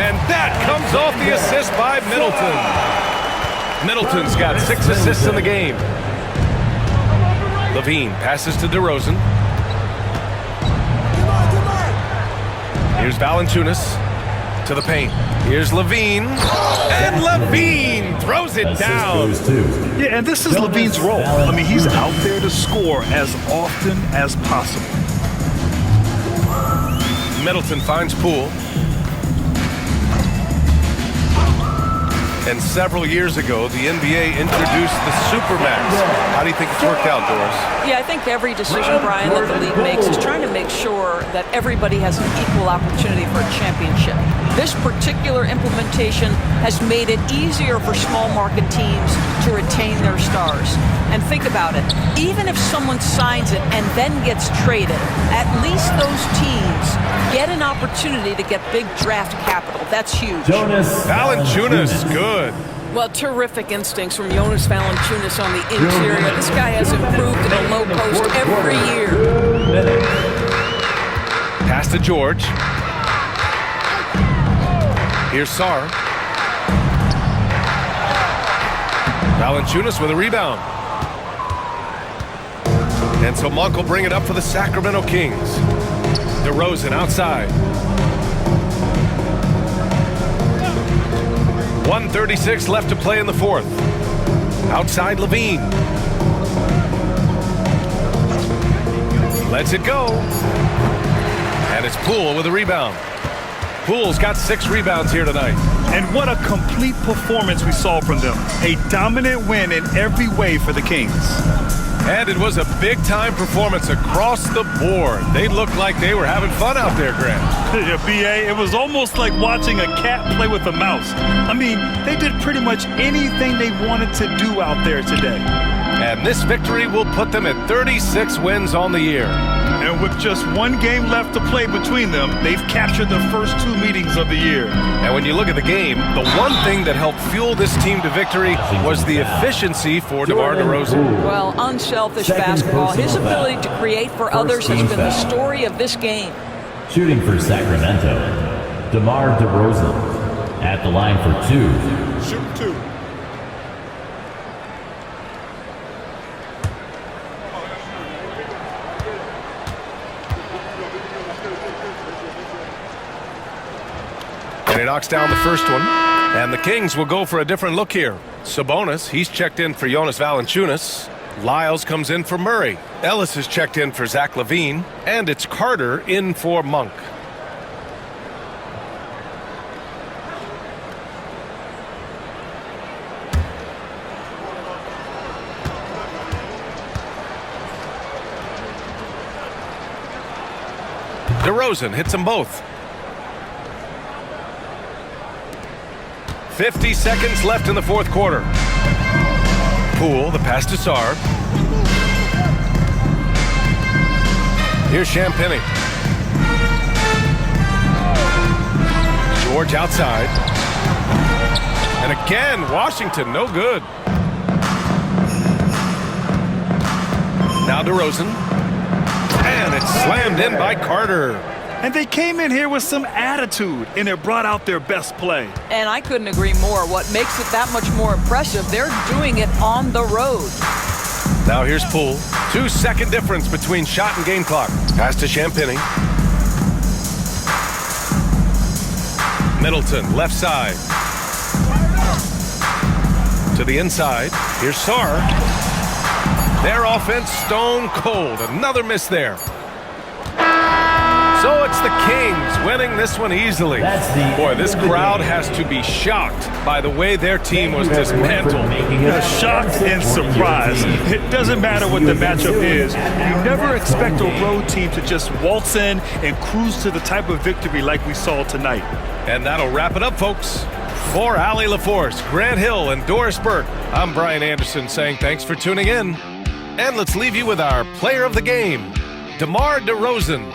And that comes off the assist by Middleton. Middleton's got 6 assists in the game. Levine passes to DeRozan. Here's Valanciunas to the paint. Here's Levine. And Levine throws it down. Yeah, and this is Levine's role. I mean, he's out there to score as often as possible. Middleton finds Poole. And several years ago, the NBA introduced the Supermax. How do you think it's worked out, Doris? Yeah, I think every decision, Brian, that the league makes is trying to make sure that everybody has an equal opportunity for a championship. This particular implementation has made it easier for small market teams to retain their stars. And think about it. Even if someone signs it and then gets traded, at least those teams get an opportunity to get big draft capital. That's huge. Valanciunas, good. Well, terrific instincts from Jonas Valanciunas on the interior. This guy has improved in a low post every year. Pass to George. Here's Sarr. Valanciunas with a rebound. And so Monk will bring it up for the Sacramento Kings. DeRozan outside. 1:36 left to play in the 4th. Outside Levine. Lets it go. And it's Poole with a rebound. Poole's got 6 rebounds here tonight. And what a complete performance we saw from them. A dominant win in every way for the Kings. And it was a big-time performance across the board. They looked like they were having fun out there, Grant. Yeah, B.A., it was almost like watching a cat play with a mouse. I mean, they did pretty much anything they wanted to do out there today. And this victory will put them at 36 wins on the year. And with just 1 game left to play between them, they've captured the first 2 meetings of the year. And when you look at the game, the one thing that helped fuel this team to victory was the efficiency for DeMar DeRozan. Well, unselfish basketball. His ability to create for others has been the story of this game. Shooting for Sacramento, DeMar DeRozan at the line for 2. Shoot 2. And he knocks down the first one. And the Kings will go for a different look here. Sabonis, he's checked in for Jonas Valanciunas. Lyles comes in for Murray. Ellis is checked in for Zach LaVine. And it's Carter in for Monk. DeRozan hits them both. 50 seconds left in the 4th quarter. Poole, the pass to Sarr. Here's Champagny. George outside. And again, Washington, no good. Now DeRozan. And it's slammed in by Carter. And they came in here with some attitude, and it brought out their best play. And I couldn't agree more. What makes it that much more impressive, they're doing it on the road. Now here's Poole. 2-second difference between shot and game clock. Pass to Champagny. Middleton, left side. To the inside. Here's Sarr. Their offense stone cold. Another miss there. So it's the Kings winning this one easily. Boy, this crowd has to be shocked by the way their team was dismantled. Shocked and surprised. It doesn't matter what the matchup is. You never expect a road team to just waltz in and cruise to the type of victory like we saw tonight. And that'll wrap it up, folks. For Allie LaForce, Grant Hill, and Doris Burke, I'm Brian Anderson saying thanks for tuning in. And let's leave you with our player of the game, DeMar DeRozan.